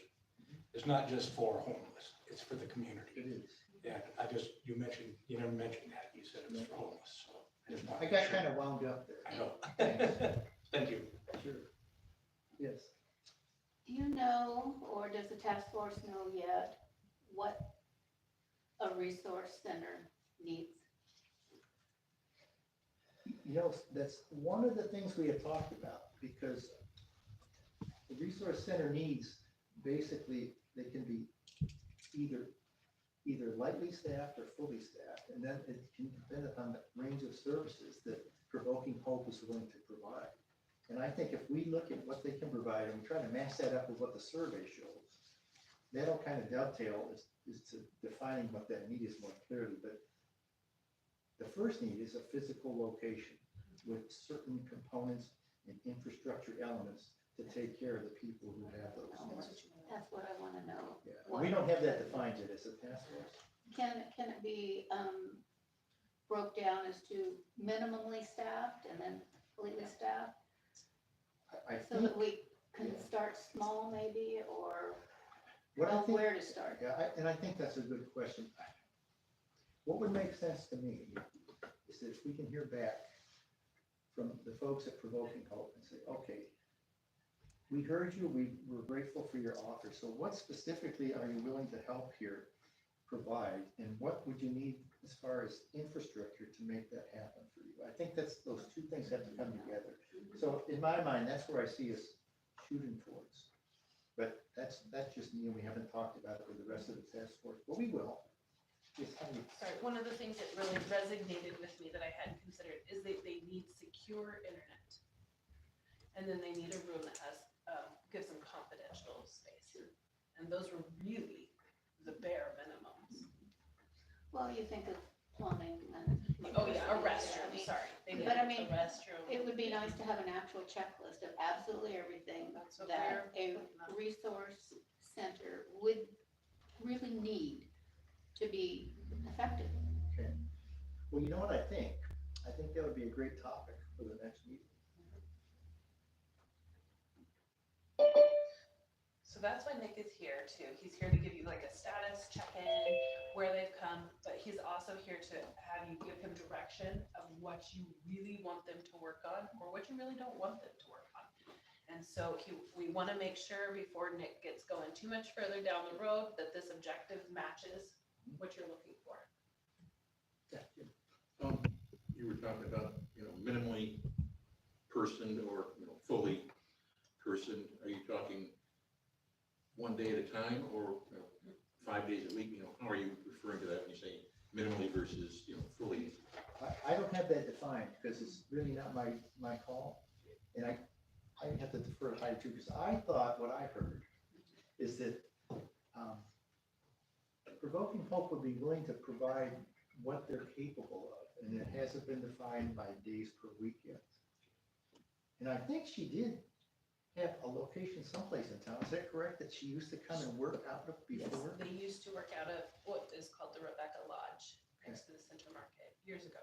is not just for homeless, it's for the community. It is. Yeah, you never mentioned that, you said it was for homeless, so. I got kind of wound up there. I know. Thank you. Sure. Yes. Do you know, or does the task force know yet, what a resource center needs? You know, that's one of the things we had talked about, because the resource center needs, basically, they can be either lightly staffed or fully staffed, and then it can depend upon the range of services that Provoking Hope is willing to provide. And I think if we look at what they can provide and we try to match that up with what the survey shows, that'll kind of dovetail is to defining what that need is more clearly. But the first need is a physical location with certain components and infrastructure elements to take care of the people who have those needs. That's what I want to know. Yeah. We don't have that defined yet as a task force. Can it be broke down as to minimally staffed and then completely staffed? I So think, that we can start small maybe, or what I know think, where to start? yeah, and I think that's a good question. What would make sense to me is that if we can hear back from the folks at Provoking Hope and say, okay, we heard you, we're grateful for your offer. So what specifically are you willing to help here provide? And what would you need as far as infrastructure to make that happen for you? I think those two things have to come together. So in my mind, that's where I see us shooting towards. But that's just me, and we haven't talked about it with the rest of the task force, but we will. Yes, Heidi. Sorry, one of the things that really resonated with me that I hadn't considered is they need secure internet. And then they need a room that has, gives them confidential space. And those were really the bare minimums. Well, you think of plumbing and. Oh, yeah, a restroom, sorry. They need But I mean, a restroom. It would be nice to have an actual checklist of absolutely everything That's what that they're a looking at. resource center would really need to be effective. Okay. Well, you know what I think? I think that would be a great topic for the next meeting. So that's why Nick is here too. He's here to give you like a status check-in, where they've come, but he's also here to have you give him direction of what you really want them to work on or what you really don't want them to work on. And so we want to make sure before Nick gets going too much further down the road that this objective matches what you're looking for. Yeah. You were talking about, minimally personed or, fully personed. Are you talking one day at a time or 5 days a week? How are you referring to that when you say minimally versus, fully? I don't have that defined because it's really not my call. And I have to defer to Heidi too, because I thought what I heard is that Provoking Hope would be willing to provide what they're capable of, and it hasn't been defined by days per weekend. And I think she did have a location someplace in town, is that correct, that she used to come and work out of Yes, before? they used to work out of what is called the Rebecca Lodge, next to the Central Market, years ago.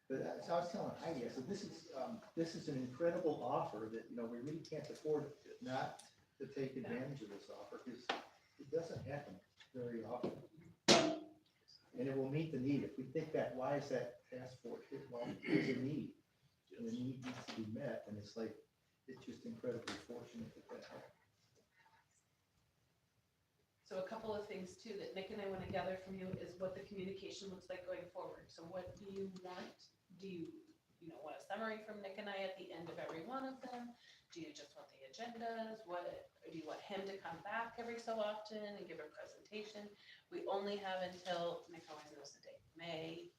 But as I was telling Heidi, I said, this is an incredible offer that, we really can't afford not to take advantage of this offer, because it doesn't happen very often. And it will meet the need. If we think back, why is that task force hit? Well, there's a need, and the need needs to be met, and it's like, it's just incredibly fortunate that happened. So a couple of things too that Nick and I want to gather from you is what the communication looks like going forward. So what do you want? Do you want a summary from Nick and I at the end of every one of them? Do you just want the agendas? Do you want him to come back every so often and give a presentation? We only have until, Nick always knows the date, May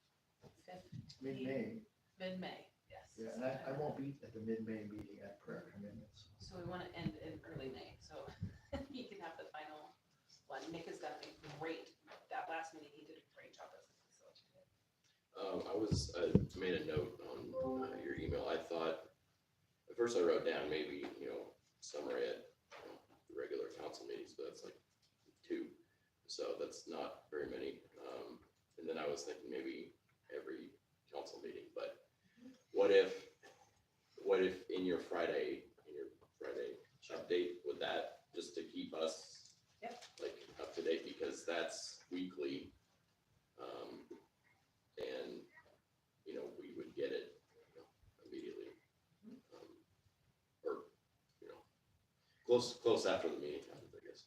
5th. Mid-May, Mid-May, yes. yeah, and I won't be at the mid-May meeting at prayer commitments. So we want to end in early May, so he can have the final one. Nick has done a great, that last meeting, he did a great job as a facilitator. I made a note on your email. I thought, at first I wrote down maybe, summary at the regular council meetings, but that's like 2. So that's not very many. And then I was thinking maybe every council meeting, but what if in your Friday update, would that just to keep us like up to date, because that's weekly. And we would get it immediately, or close after the meeting happens, I guess.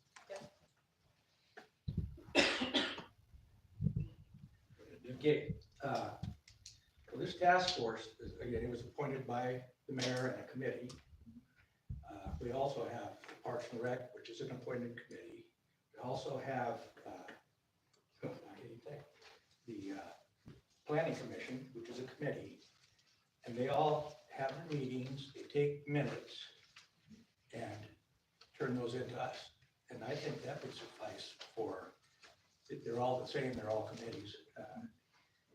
Okay, well, this task force, again, it was appointed by the mayor and a committee. We also have Parks and Rec, which is an appointed committee. We also have, the Planning Commission, which is a committee, and they all have their meetings, they take minutes and turn those into us. And I think that would suffice for, they're all the same, they're all committees.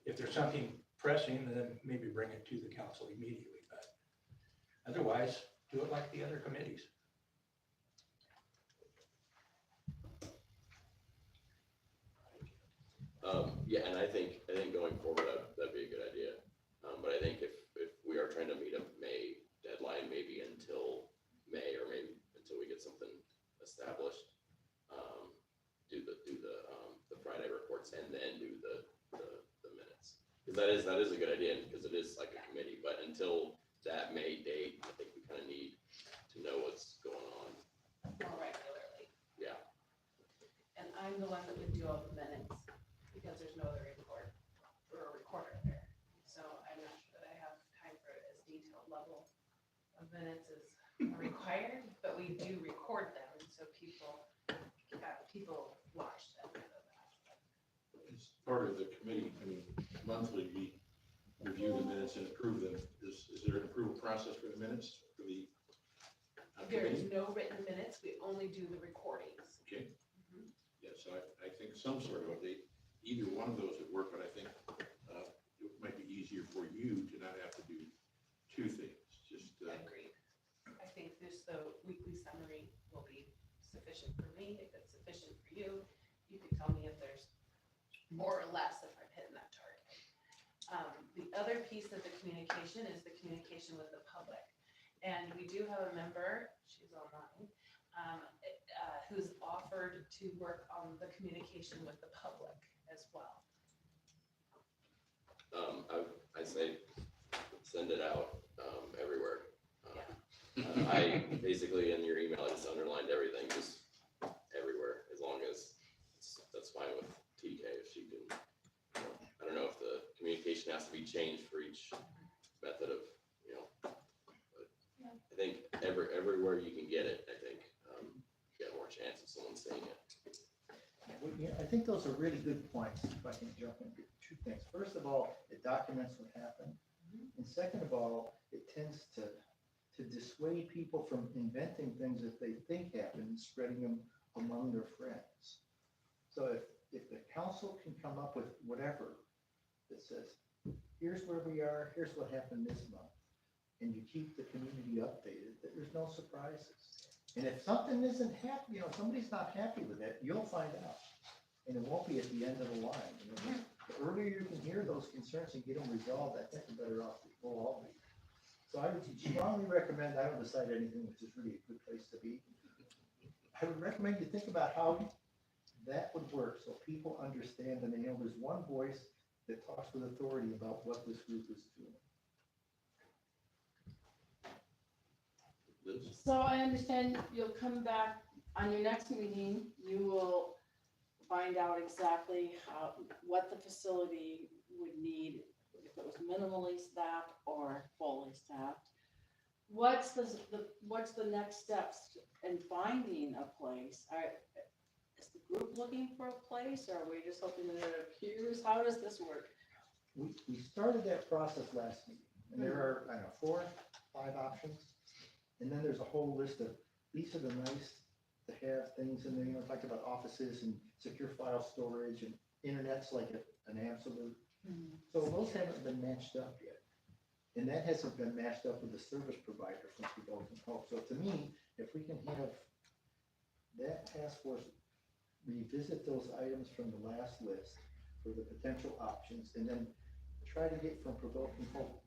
If there's something pressing, then maybe bring it to the council immediately, but otherwise, do it like the other committees. Yeah, and I think going forward, that'd be a good idea. But I think if we are trying to meet a May deadline, maybe until May, or maybe until we get something established, do the Friday reports and then do the minutes. Because that is a good idea, because it is like a committee, but until that May date, I think we kind of need to know what's going on. More regularly. Yeah. And I'm the one that would do all the minutes, because there's no other recorder there. So I'm not sure that I have time for as detailed level of minutes as are required, but we do record them, so people watch them. As part of the committee, monthly, we review the minutes and approve them. Is there an approval process for the minutes for the There is committee? no written minutes, we only do the recordings. Okay. Yeah, so I think some sort of update, either one of those would work, but I think it might be easier for you to not have to do 2 things. Just Agreed. I think this, the weekly summary will be sufficient for me. If it's sufficient for you, you can tell me if there's more or less if I'm hitting that target. The other piece of the communication is the communication with the public. And we do have a member, she's online, who's offered to work on the communication with the public as well. I say send it out everywhere. I basically, in your email, I just underlined everything, just everywhere, as long as that's fine with TK, if she can. I don't know if the communication has to be changed for each method of, but I think everywhere you can get it, I think you got more chance of someone seeing it. Well, yeah, I think those are really good points, if I can jump in. 2 things. First of all, it documents what happened. And second of all, it tends to dissuade people from inventing things that they think happen and spreading them among their friends. So if the council can come up with whatever that says, here's where we are, here's what happened this month, and you keep the community updated, that there's no surprises. And if something isn't happy, somebody's not happy with it, you'll find out. And it won't be at the end of the line. The earlier you can hear those concerns and get them resolved, I think the better off we'll all be. So I would strongly recommend, I don't decide anything, which is really a good place to be. I would recommend you think about how that would work so people understand and they know there's one voice that talks with authority about what this group is doing. Liz? So I understand you'll come back on your next meeting, you will find out exactly what the facility would need, if it was minimally staffed or fully staffed. What's the next steps in finding a place? Is the group looking for a place, or are we just hoping that it appears? How does this work? We started that process last meeting, and there are, 4, 5 options. And then there's a whole list of, these are the nice to have things in there, talked about offices and secure file storage and internet's like an absolute. So those haven't been matched up yet. And that hasn't been matched up with the service provider from Provoking Hope. So to me, if we can have that task force revisit those items from the last list for the potential options, and then try to get from Provoking Hope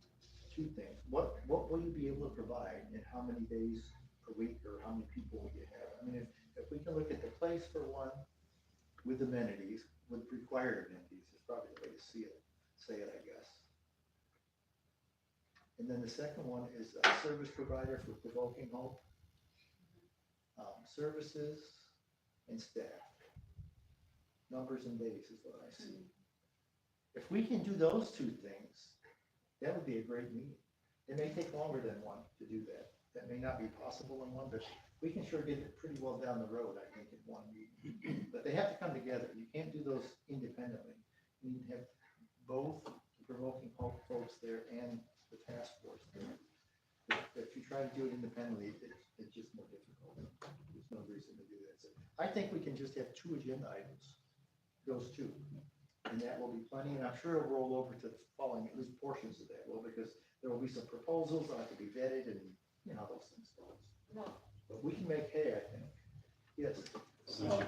2 things. What will you be able to provide, and how many days per week, or how many people will you have? I mean, if we can look at the place for one with amenities, with required amenities, is probably the way to say it, I guess. And then the second one is a service provider for Provoking Hope, services and staff. Numbers and days is what I see. If we can do those 2 things, that would be a great meeting. It may take longer than one to do that. That may not be possible in one, but we can sure get it pretty well down the road, I think, in one meeting. But they have to come together. You can't do those independently. You need to have both the Provoking Hope folks there and the task force there. If you try to do it independently, it's just more difficult. There's no reason to do that. So I think we can just have 2 agenda items, those 2. And that will be plenty, and I'm sure it'll roll over to the following, at least portions of that will, because there will be some proposals that have to be vetted, and you know how those things go. But we can make hay, I think. Yes. So,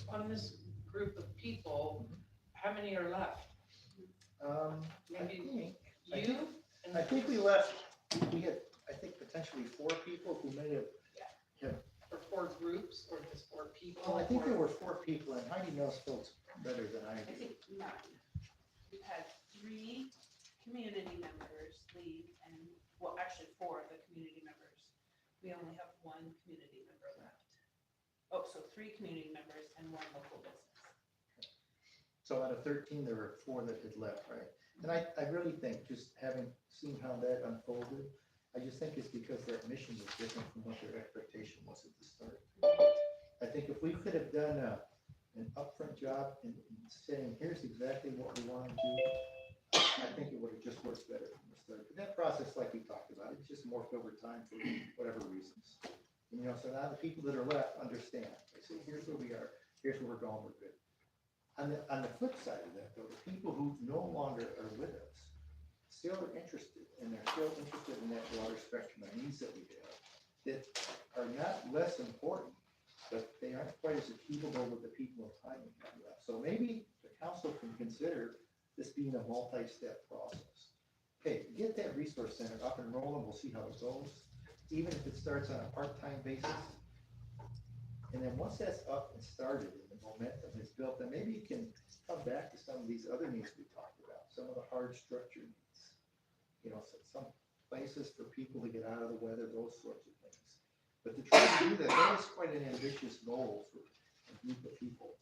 on this group of people, how many are left? Maybe I think we left, we had, I think, potentially 4 people who may have. Or 4 groups, or just 4 people? Well, I think there were 4 people, and Heidi knows folks better than I I do. think 9. We've had 3 community members leave, and, well, actually 4 of the community members. We only have 1 community member left. Oh, so 3 community members and 1 local business. So out of 13, there were 4 that had left, right? And I really think, just having seen how that unfolded, I just think it's because that mission was different from what their expectation was at the start. I think if we could have done an upfront job in saying, here's exactly what we want to do, I think it would have just worked better from the start. But that process, like we talked about, it just morphed over time for whatever reasons. And, you know, so now the people that are left understand. They say, here's where we are, here's where we're going, we're good. On the flip side of that, though, the people who no longer are with us still are interested, and they're still interested in that broader spectrum of needs that we have, that are not less important, but they aren't quite as achievable with the people of time we have left. So maybe the council can consider this being a multi-step process. Okay, get that resource center up and rolling, we'll see how it goes, even if it starts on a part-time basis. And then once that's up and started and the momentum is built, then maybe you can come back to some of these other needs we talked about, some of the hard structure needs. You know, some places for people to get out of the weather, those sorts of things. But to try to do that, that is quite an ambitious goal for a group of people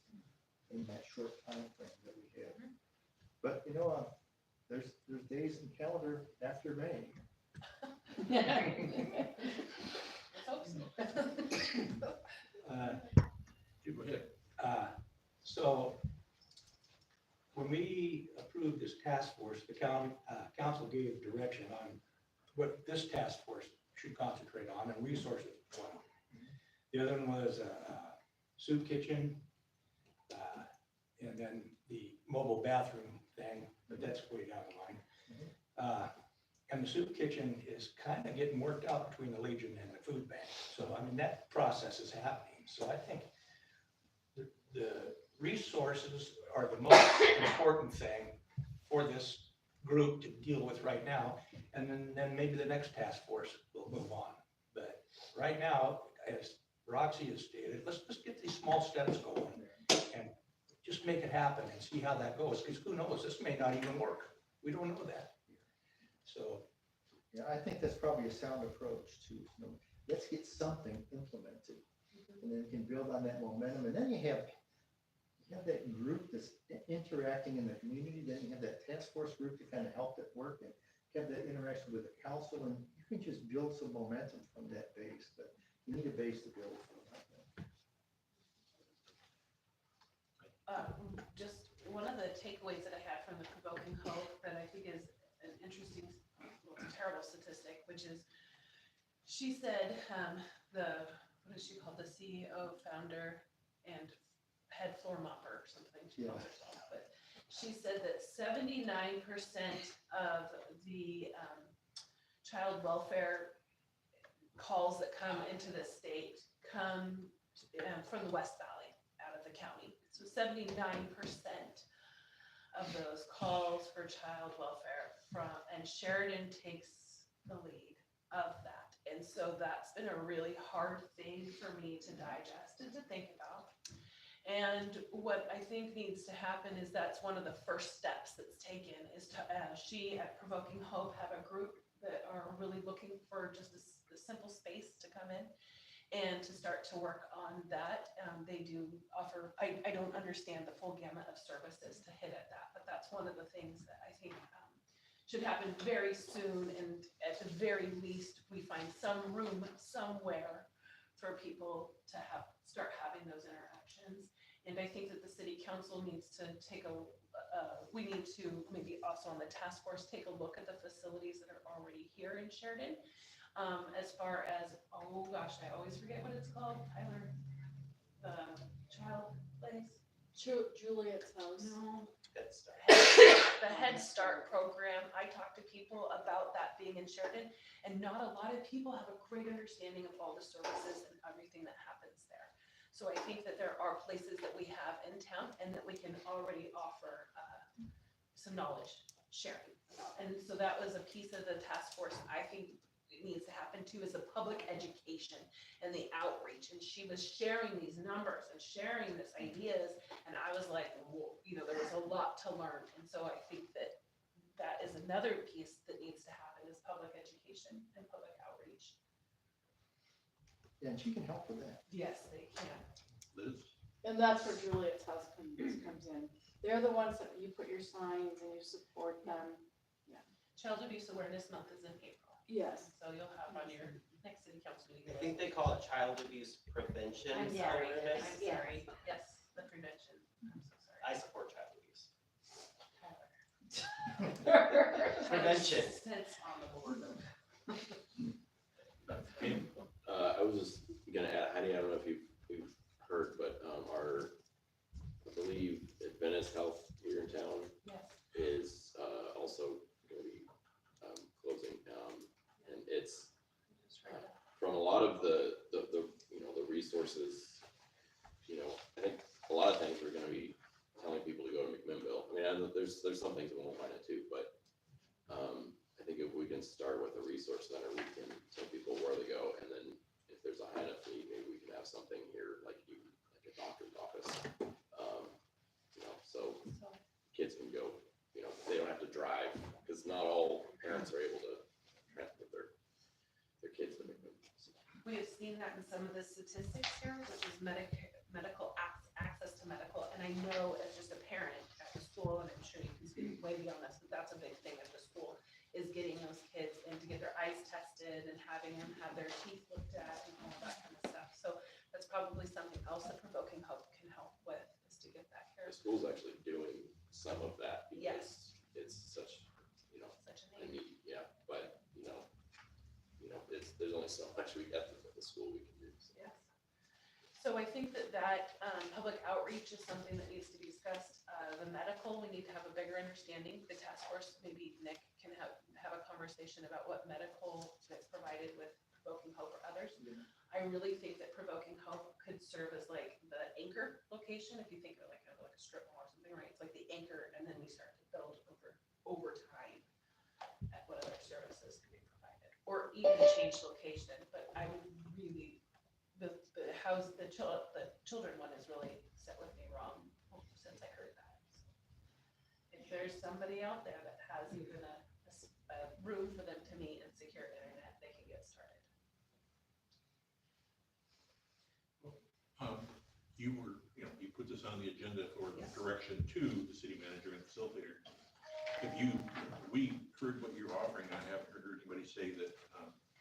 in that short time frame that we have. But you know, there's days in calendar after May. So when we approved this task force, the council gave direction on what this task force should concentrate on, and resources was one. The other one was a soup kitchen, and then the mobile bathroom thing, but that's way down the line. And the soup kitchen is kind of getting worked out between the Legion and the food bank. So, I mean, that process is happening. So I think the resources are the most important thing for this group to deal with right now. And then maybe the next task force will move on. But right now, as Roxie has stated, let's just get these small steps going and just make it happen and see how that goes. Because who knows, this may not even work. We don't know that. So, Yeah, I think that's probably a sound approach to, let's get something implemented. And then you can build on that momentum. And then you have that group that's interacting in the community. Then you have that task force group to kind of help it work and have that interaction with the council. And you can just build some momentum from that base. But you need a base to build from. Just one of the takeaways that I had from the Provoking Hope that I think is an interesting, well, it's a terrible statistic, which is she said what is she called? The CEO, founder, and head floor mopper or something. She calls herself. But she said that 79% of the child welfare calls that come into the state come from the West Valley out of the county. So 79% of those calls for child welfare and Sheridan takes the lead of that. And so that's been a really hard thing for me to digest and to think about. And what I think needs to happen is that's one of the first steps that's taken is to, she at Provoking Hope have a group that are really looking for just a simple space to come in and to start to work on that. They do offer, I don't understand the full gamut of services to hit at that, but that's one of the things that I think should happen very soon. And at the very least, we find some room somewhere for people to start having those interactions. And I think that the city council needs to take we need to maybe also on the task force, take a look at the facilities that are already here in Sheridan. As far as, oh gosh, I always forget what it's called, Tyler, the child place. Juliet's house. No. Head Start. The Head Start program. I talk to people about that being in Sheridan, and not a lot of people have a great understanding of all the services and everything that happens there. So I think that there are places that we have in town and that we can already offer some knowledge sharing. And so that was a piece of the task force I think it needs to happen too, is the public education and the outreach. And she was sharing these numbers and sharing these ideas, and I was like, whoa, there was a lot to learn. And so I think that that is another piece that needs to happen, is public education and public outreach. Yeah, and she can help with that. Yes, they can. Liz? And that's where Juliet's house comes in. They're the ones that you put your signs and you support them. Child Abuse Awareness Month is in April. Yes. So you'll have on your next city council meeting. I think they call it child abuse prevention. I'm sorry. awareness. I'm sorry. Yes, the prevention. I'm so sorry. I support child abuse. Tyler. Prevention. Sits on the board. I was just gonna add, Heidi, I don't know if you've heard, but I believe Adventist Health here in town Yes. is also gonna be closing, and it's from a lot of the resources. I think a lot of things we're gonna be telling people to go to McMinnville. I mean, there's some things that won't find it too, but I think if we can start with a resource center, we can tell people where to go, and then if there's a high enough need, maybe we can have something here, like a doctor's office. So kids can go, they don't have to drive, because not all parents are able to transport their kids to McMinnville. We have seen that in some of the statistics here, which is medical access to medical. And I know as just a parent at the school, and I'm sure you can speak way beyond this, but that's a big thing at the school, is getting those kids in to get their eyes tested and having them have their teeth looked at and all that kind of stuff. So that's probably something else that Provoking Hope can help with, is to get that care. The school's actually doing some of that Yes. because it's such, Such a need, yeah, but, there's only so much we have at the school we can do. So. Yes. So I think that public outreach is something that needs to be discussed. The medical, we need to have a bigger understanding. The task force, maybe Nick can have a conversation about what medical that's provided with Provoking Hope or others. I really think that Provoking Hope could serve as like the anchor location. If you think of like a strip mall or something, right? It's like the anchor, and then we start to build over time at what other services can be provided, or even change location. But I would really, the children one is really set with me wrong since I heard that. If there's somebody out there that has even a room for them to meet and secure internet, they can get started. You put this on the agenda for Yes. direction to the city manager and facilitator. We heard what you're offering. I haven't heard anybody say that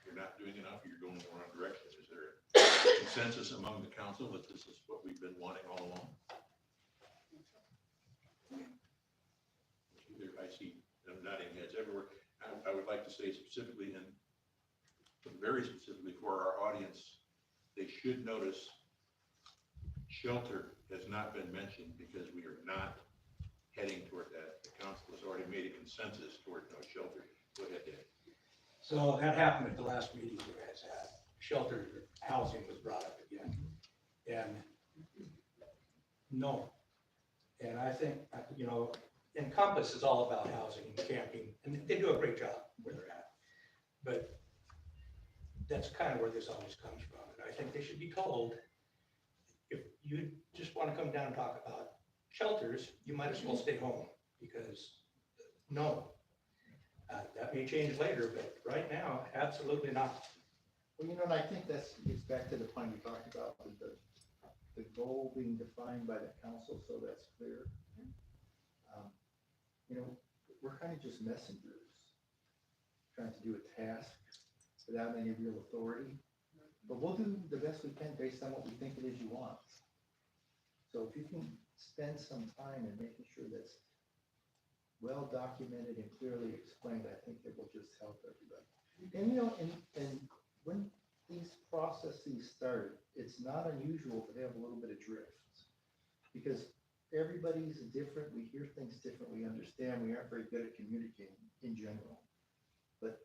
you're not doing enough, or you're going in the wrong direction. Is there a consensus among the council that this is what we've been wanting all along? I see them nodding heads everywhere. I would like to say specifically, and very specifically for our audience, they should notice shelter has not been mentioned because we are not heading toward that. The council has already made a consensus toward no shelter. Go ahead, Dan. So that happened at the last meeting you guys had. Shelter housing was brought up again. And no. And I think, Encompass is all about housing and camping, and they do a great job where they're at. But that's kind of where this always comes from. And I think they should be told, if you just want to come down and talk about shelters, you might as well stay home, because no. That may change later, but right now, absolutely not. Well, and I think that gets back to the point we talked about, with the goal being defined by the council, so that's clear. We're kind of just messengers, trying to do a task without any real authority. But we'll do the best we can based on what we think it is you want. So if you can spend some time in making sure that's well documented and clearly explained, I think it will just help everybody. And and when these processes start, it's not unusual to have a little bit of drift, because everybody's different. We hear things different. We understand. We aren't very good at communicating in general. But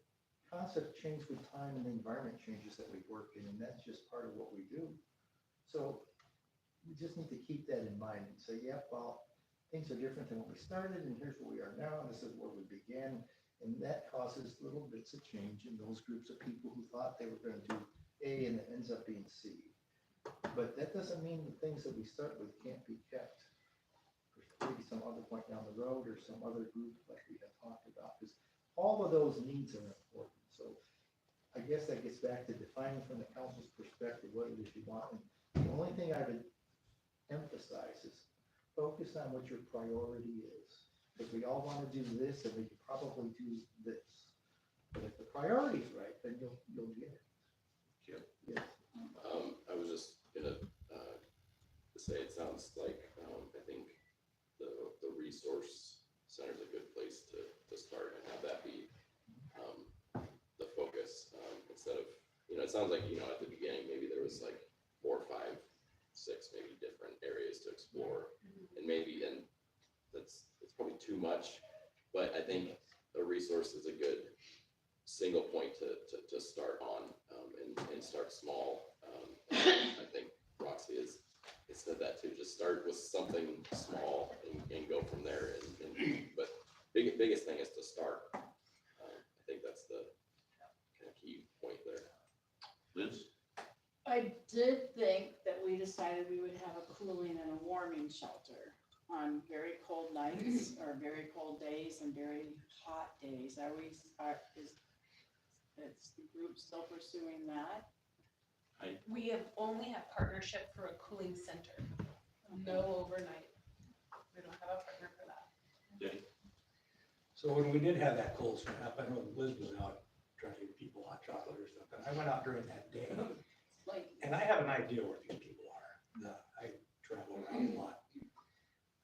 concepts change with time, and the environment changes that we work in, and that's just part of what we do. So we just need to keep that in mind and say, yeah, well, things are different than when we started, and here's where we are now, and this is where we began. And that causes little bits of change in those groups of people who thought they were going to do A and it ends up being C. But that doesn't mean the things that we start with can't be kept for maybe some other point down the road, or some other group like we had talked about, because all of those needs are important. So I guess that gets back to defining from the council's perspective what it is you want. And the only thing I would emphasize is focus on what your priority is. If we all want to do this, then we can probably do this. But if the priority's right, then you'll get it. Yep. Yes. I was just gonna say, it sounds like I think the resource center is a good place to start and have that be the focus, instead of, it sounds like, at the beginning, maybe there was like 4, 5, 6 maybe different areas to explore, and it's probably too much, but I think a resource is a good single point to start on, and start small. I think Roxie has said that too, just start with something small and go from there, but biggest thing is to start. I think that's the kind of key point there. Liz? I did think that we decided we would have a cooling and a warming shelter on very cold nights or very cold days and very hot days. Is the group still pursuing that? We only have partnership for a cooling center, no overnight. We don't have a partner for that. Danny? So when we did have that cold snap, I know Liz was out trying to give people hot chocolate or something. I went out during that day, and I have an idea where these people are. I travel around a lot.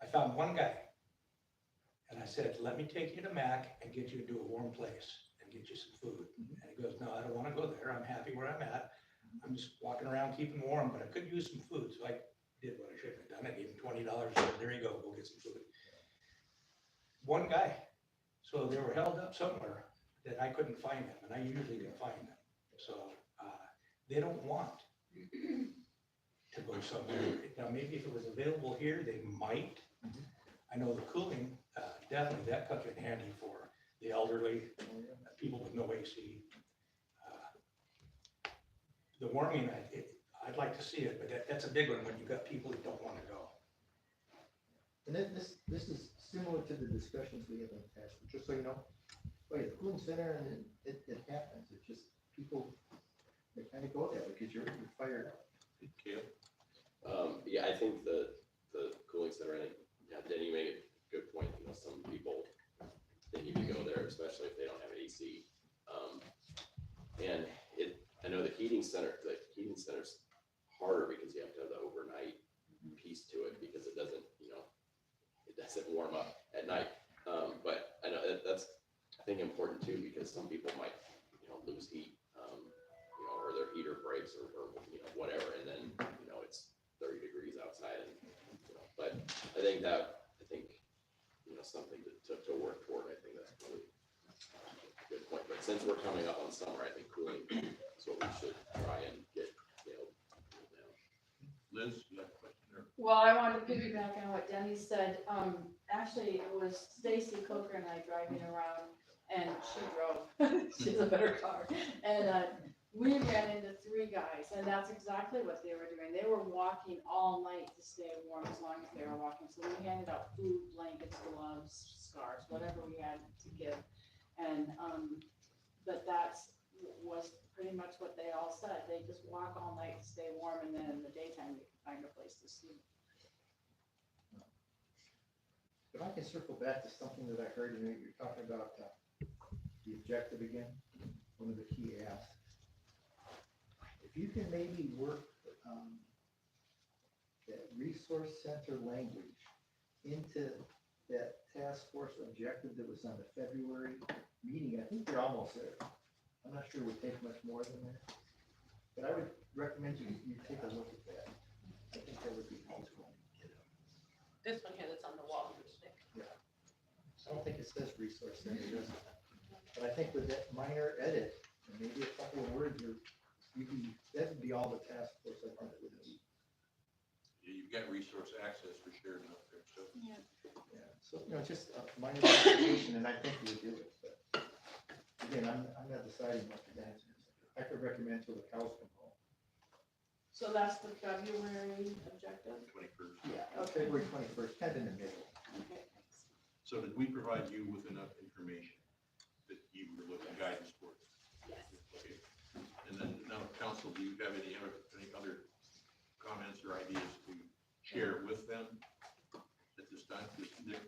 I found one guy I said, let me take you to Mac and get you to a warm place and get you some food. And he goes, no, I don't want to go there. I'm happy where I'm at. I'm just walking around keeping warm, but I could use some food. So I did what I should have done. I gave him $20. Said, there you go, go get some food. One guy. So they were held up somewhere that I couldn't find them, and I usually can find them. So they don't want to go somewhere. Now, maybe if it was available here, they might. I know the cooling, definitely that comes in handy for the elderly, people with no AC. The warming, I'd like to see it, but that's a big one when you've got people who don't want to go. And then this is similar to the discussions we have in the past, but just so you know, the cooling center, and it happens, it's just people, they kind of go there because you're fired up. Cale? Yeah, I think the cooling center, I think, yeah, Denny made a good point, you know, some people, they need to go there, especially if they don't have AC. And I know the heating center's harder because you have to have the overnight piece to it because it doesn't, you know, it doesn't warm up at night. But I know that's, I think, important too, because some people might, you know, lose heat, you know, or their heater breaks or, you know, whatever, and then, you know, it's 30 degrees outside, and, you know, but I think, you know, something to work toward. I think that's really a good point. But since we're coming up on summer, I think cooling is what we should try and get, you know, down. Liz, you have a question there? Well, I wanted to piggyback on what Denny said. Actually, it was Stacy Coker and I driving around, and she drove. She has a better car. And we ran into 3 guys, and that's exactly what they were doing. They were walking all night to stay warm as long as they were walking. So we handed out food, blankets, gloves, scarves, whatever we had to give. And but was pretty much what they all said. They just walk all night to stay warm, and then in the daytime they can find a place to sleep. If I can circle back to something that I heard, you know, you're talking about the objective again, one of the key asks. If you can maybe work that resource center language into that task force objective that was on the February meeting, I think you're almost there. I'm not sure it would take much more than that, but I would recommend you take a look at that. I think that would be helpful. This one here that's on the wall. I don't think it says resource center, does it? But I think with that minor edit, and maybe a couple of words, that would be all the task force I think it would need. Yeah, you've got resource access for Sheridan up there, so. Yeah. Yeah, so, you know, just a minor modification, and I think you would do it, but again, I'm not deciding what the answer is. I could recommend till the cows come home. So that's the February objective? 21st. Yeah, February 21st, kind of in the middle. Okay, thanks. So did we provide you with enough information that you were looking guidance for? Yes. Okay. And then now, council, do you have any other comments or ideas to share with them at this time? Because Nick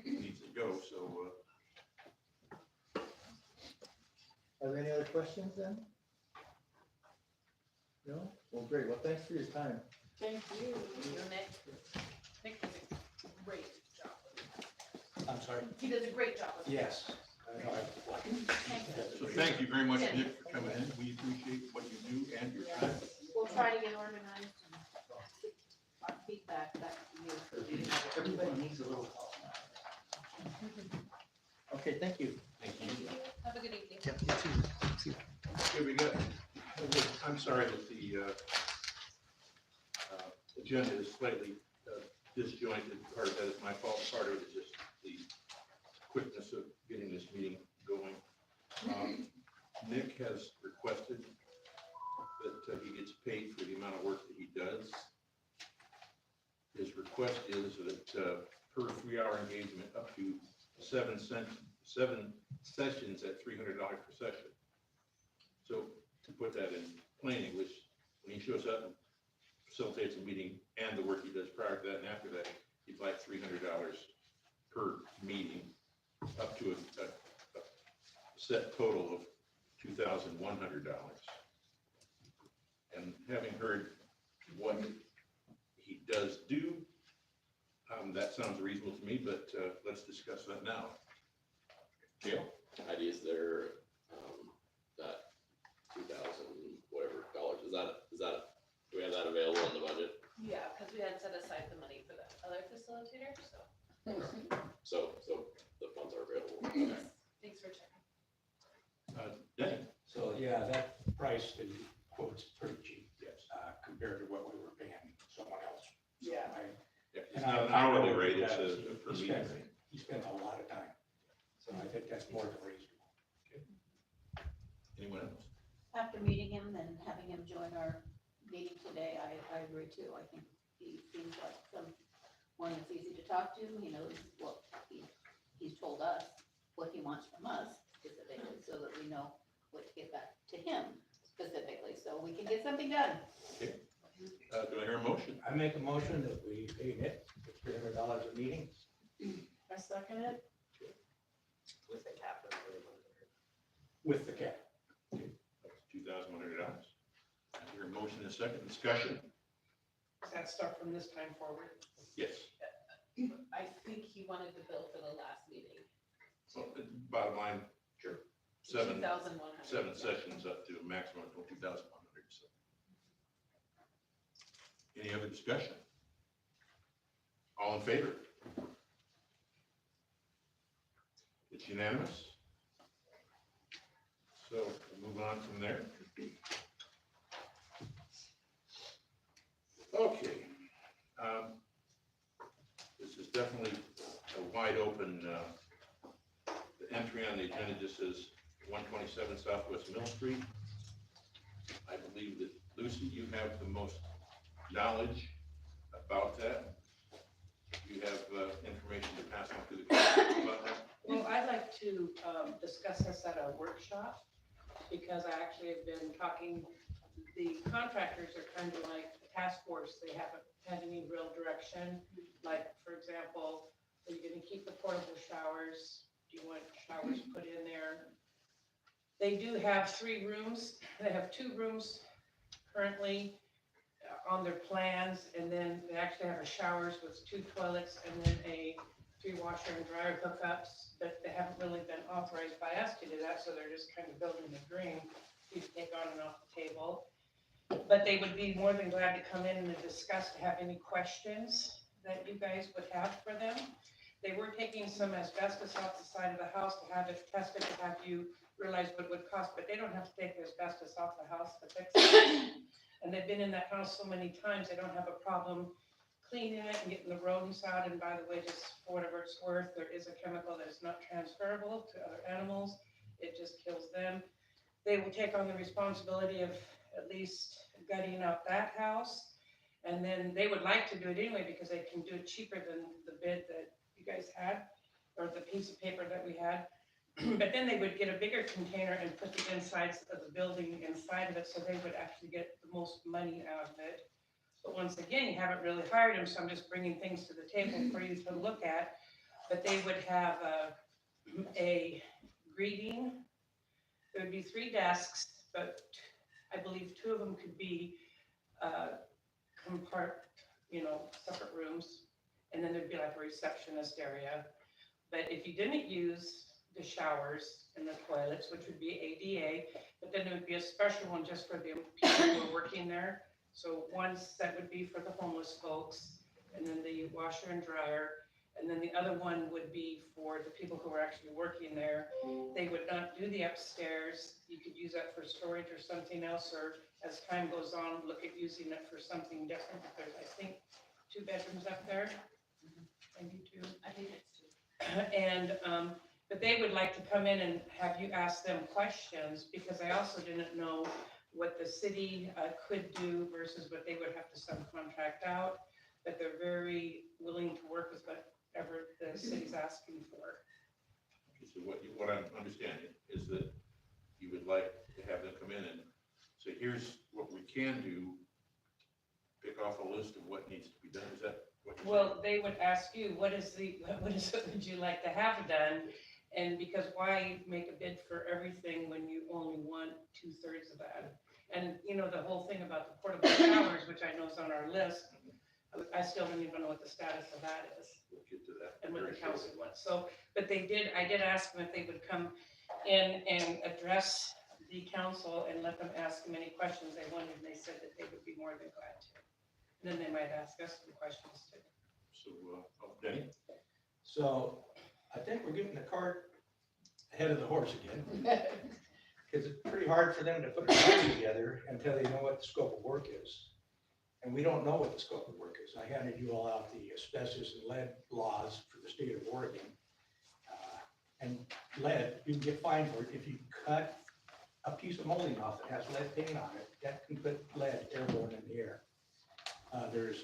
needs to go, so. Are there any other questions then? No? Well, great. Well, thanks for your time. Thank you. Nick does a great job. I'm sorry? He does a great job. Yes. So thank you very much, Nick, for coming in. We appreciate what you do and your time. We'll try to get organized. Our feedback back to you. Everybody needs a little help. Okay, thank you. Thank you. Have a good evening. Yep, you too. Here we go. I'm sorry that the agenda is slightly disjointed. Part of that is my fault. Part of it is just the quickness of getting this meeting going. Nick has requested that he gets paid for the amount of work that he does. His request is that per 3-hour engagement, up to 7 sessions at $300 per session. So to put that in plain English, when he shows up and facilitates a meeting and the work he does prior to that and after that, he'd like $300 per meeting, up to a set total of $2,100. And having heard what he does do, That sounds reasonable to me, but let's discuss that now. Cale? Heidi, is there, that 2,000 whatever dollars, do we have that available in the budget? Yeah, because we had set aside the money for the other facilitator, so. So the funds are available. Thanks for checking. Denny? So, yeah, that price that you quote's pretty cheap, Yes. compared to what we were paying someone else. So Yeah. Yeah, it's not an hourly rate, it's a per He meeting spends, rate. he spends a lot of time, so I think that's more than reasonable. Anyone else? After meeting him and having him join our meeting today, I agree too. I think he seems like someone that's easy to talk to. He knows what he's told us, what he wants from us specifically, so that we know what to get back to him specifically, so we can get something done. Do I hear a motion? I make a motion that we pay Nick $300 a meeting. I second it. With the cap. With the cap. That's $2,100. I hear a motion in a second. Discussion? Does that start from this time forward? Yes. I think he wanted the bill for the last meeting. So, bottom line, sure. Seven 2,100. sessions up to a maximum of 2,100. So. Any other discussion? All in favor? It's unanimous. So we'll move on from there. Okay. This is definitely a wide open, the entry on the agenda just says 127 Southwest Mill Street. I believe that Lucy, you have the most knowledge about that. You have information to pass on to the council about that? Well, I'd like to discuss this at a workshop, because I actually have been talking, the contractors are kind of like a task force. They haven't had any real direction. Like, for example, are you gonna keep the portable showers? Do you want showers put in there? They do have 3 rooms. They have 2 rooms currently on their plans, and then they actually have a showers with 2 toilets and then a 3 washer and dryer hookups, but they haven't really been authorized by us to do that, so they're just kind of building a dream to take on and off the table. But they would be more than glad to come in and discuss, to have any questions that you guys would have for them. They were taking some asbestos off the side of the house to have it tested, to have you realize what it would cost, but they don't have to take the asbestos off the house to fix it. And they've been in that house so many times, they don't have a problem cleaning it and getting the rodents out. And by the way, just for whatever it's worth, there is a chemical that is not transferable to other animals. It just kills them. They will take on the responsibility of at least gutting out that house. And then they would like to do it anyway, because they can do it cheaper than the bid that you guys had, or the piece of paper that we had. But then they would get a bigger container and put the insides of the building inside of it, so they would actually get the most money out of it. But once again, you haven't really hired them, so I'm just bringing things to the table for you to look at. But they would have a greeting. There would be 3 desks, but I believe 2 of them could be separate rooms. And then there'd be like a receptionist area. But if you didn't use the showers and the toilets, which would be ADA, but then there would be a special one just for the people who are working there. So one set would be for the homeless folks, and then the washer and dryer, and then the other one would be for the people who are actually working there. They would not do the upstairs. You could use that for storage or something else, or as time goes on, look at using it for something different. There's, I think, 2 bedrooms up there, maybe 2. I think it's 2. And, but they would like to come in and have you ask them questions, because I also didn't know what the city could do versus what they would have to subcontract out. But they're very willing to work with whatever the city's asking for. Okay, so what I'm understanding is that you would like to have them come in and say, here's what we can do, pick off a list of what needs to be done. Is that what you're Well, they would ask you, what would you like to have done? And because why make a bid for everything when you only want 2/3 of that? And, the whole thing about the portable showers, which I know is on our list, I still don't even know what the status of that is. We'll get to that. And what the very council shortly. wants. So, but I did ask them if they would come in and address the council and let them ask them any questions they wanted, and they said that they would be more than glad to. And then they might ask us some questions too. So, Denny? So I think we're getting the cart ahead of the horse again. Because it's pretty hard for them to put a plan together until they know what the scope of work is. And we don't know what the scope of work is. I handed you all out the asbestos and lead laws for the state of Oregon. And lead, you can get fined for it if you cut a piece of molding off that has lead paint on it. That can put lead airborne in the air. There's,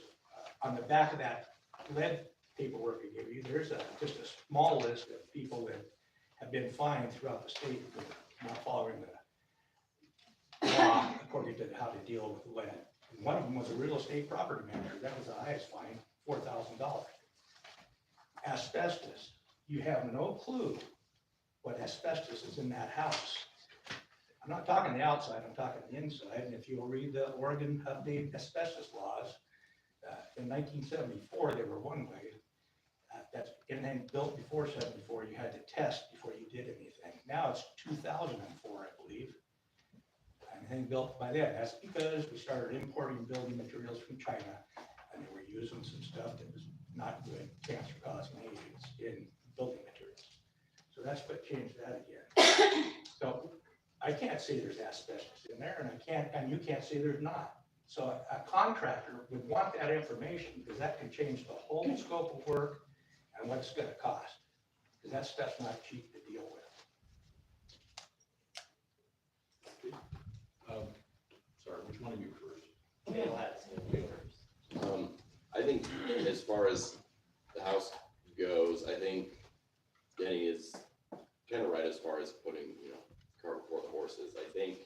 on the back of that lead paperwork I gave you, there's just a small list of people that have been fined throughout the state for not following the law according to how to deal with lead. And one of them was a real estate property manager. That was the highest fine, $4,000. Asbestos, you have no clue what asbestos is in that house. I'm not talking the outside, I'm talking the inside. And if you'll read the Oregon updated asbestos laws, in 1974, they were one way. That's anything built before 74, you had to test before you did anything. Now it's 2004, I believe. Anything built by then. That's because we started importing building materials from China, and they were using some stuff that was not good, cancer-causing agents in building materials. So that's what changed that again. So I can't say there's asbestos in there, and you can't say there's not. So a contractor would want that information because that can change the whole scope of work and what it's gonna cost. Because that stuff's not cheap to deal with. Sorry, which one of you first? Cale has it. I think as far as the house goes, I think Denny is kind of right as far as putting, cart before the horses. I think,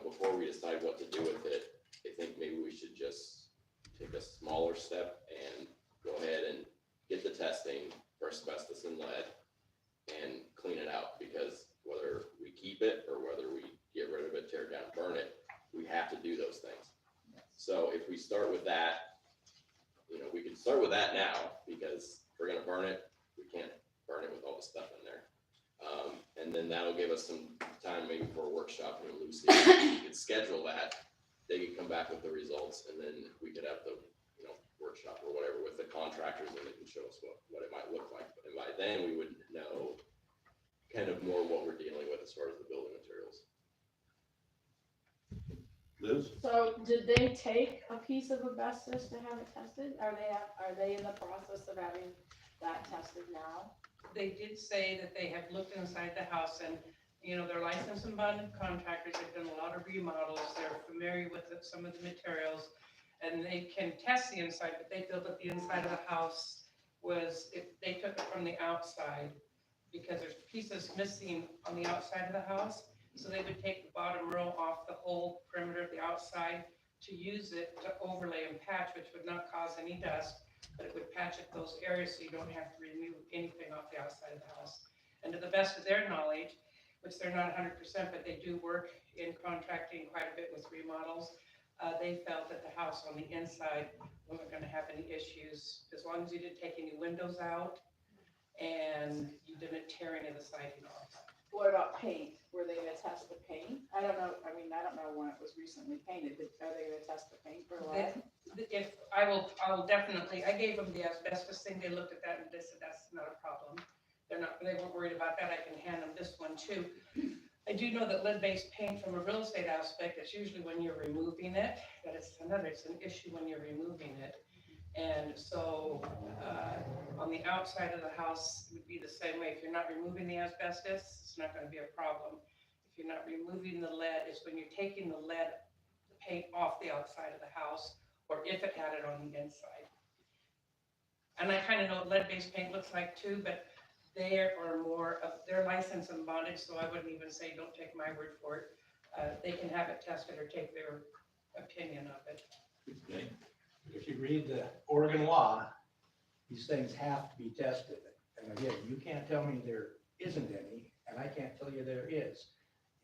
before we decide what to do with it, I think maybe we should just take a smaller step and go ahead and get the testing for asbestos and lead and clean it out, because whether we keep it or whether we get rid of it, tear it down, burn it, we have to do those things. So if we start with that, we can start with that now, because if we're gonna burn it, we can't burn it with all the stuff in there. And then that'll give us some time maybe for a workshop and Lucy, we could schedule that. They could come back with the results, and then we could have the, workshop or whatever with the contractors, and they can show us what it might look like. And by then we would know kind of more what we're dealing with as far as the building materials. Liz? So did they take a piece of asbestos to have it tested? Are they in the process of having that tested now? They did say that they have looked inside the house and, they're licensed and bonded contractors. They've done a lot of remodels. They're familiar with some of the materials, and they can test the inside, but they feel that the inside of the house if they took it from the outside, because there's pieces missing on the outside of the house. So they would take the bottom row off the whole perimeter of the outside to use it to overlay and patch, which would not cause any dust, but it would patch at those areas so you don't have to remove anything off the outside of the house. And to the best of their knowledge, which they're not 100%, but they do work in contracting quite a bit with remodels, they felt that the house on the inside wasn't going to have any issues as long as you didn't take any windows out and you didn't tear any of the siding off. What about paint? Were they gonna test the paint? I don't know when it was recently painted, but are they gonna test the paint for lead? If I will definitely, I gave them the asbestos thing, they looked at that and they said that's not a problem. They weren't worried about that. I can hand them this one too. I do know that lead-based paint from a real estate aspect, it's usually when you're removing it, it's an issue when you're removing it. And so on the outside of the house, it would be the same way. If you're not removing the asbestos, it's not going to be a problem. If you're not removing the lead, it's when you're taking the lead, the paint off the outside of the house, or if it had it on the inside. And I kind of know what lead-based paint looks like too, but they're licensed and bonded, so I wouldn't even say don't take my word for it. They can have it tested or take their opinion of it. Okay. If you read the Oregon law, these things have to be tested. And again, you can't tell me there isn't any, and I can't tell you there is.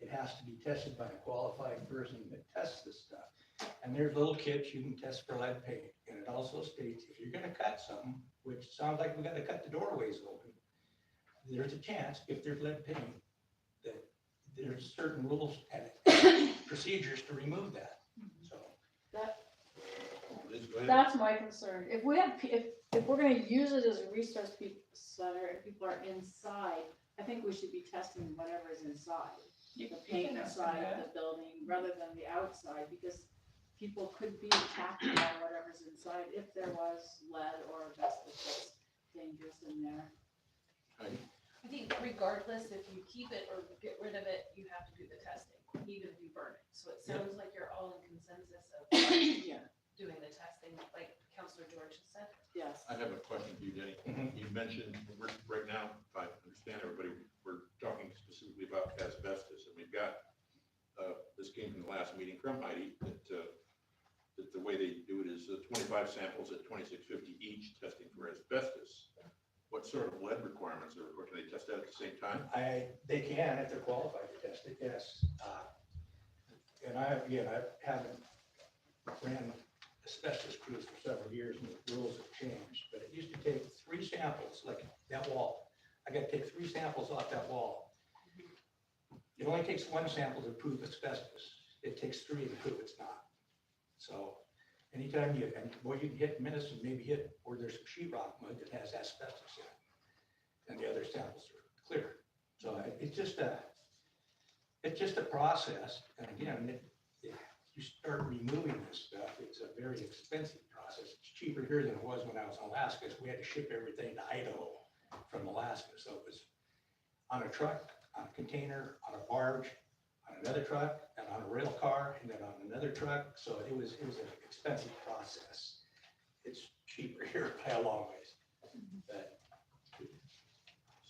It has to be tested by a qualified person that tests this stuff. And there's little kits you can test for lead paint. And it also states, if you're gonna cut something, which sounds like we gotta cut the doorways open, there's a chance, if there's lead paint, that there's certain rules and procedures to remove that, so. Liz, go ahead. That's my concern. If we have, if we're gonna use it as a resource center and people are inside, I think we should be testing whatever is inside. The paint inside of the building rather than the outside, because people could be attacked by whatever's inside if there was lead or asbestos that's dangerous in there. Heidi? I think regardless, if you keep it or get rid of it, you have to do the testing, even if you burn it. So it sounds like you're all in consensus of Yeah. doing the testing, like Councilor George has said. Yes. I have a question for you, Denny. You mentioned, we're, right now, if I understand everybody, we're talking specifically about asbestos, and we've got, this came from the last meeting from Heidi, that the way they do it is 25 samples at $26.50 each, testing for asbestos. What sort of lead requirements, or can they test that at the same time? They can if they're qualified to test it, yes. And I haven't ran asbestos crews for several years and the rules have changed, but it used to take 3 samples, like that wall. I gotta take 3 samples off that wall. It only takes 1 sample to prove asbestos. It takes 3 to prove it's not. So anytime you can hit minutes and maybe hit where there's some sheetrock mud that has asbestos in it. And the other samples are clear. So it's just a process. And again, you start removing this stuff, it's a very expensive process. It's cheaper here than it was when I was in Alaska. So we had to ship everything to Idaho from Alaska. So it was on a truck, on a container, on a barge, on another truck, and on a rail car, and then on another truck. So it was an expensive process. It's cheaper here by a long ways. But,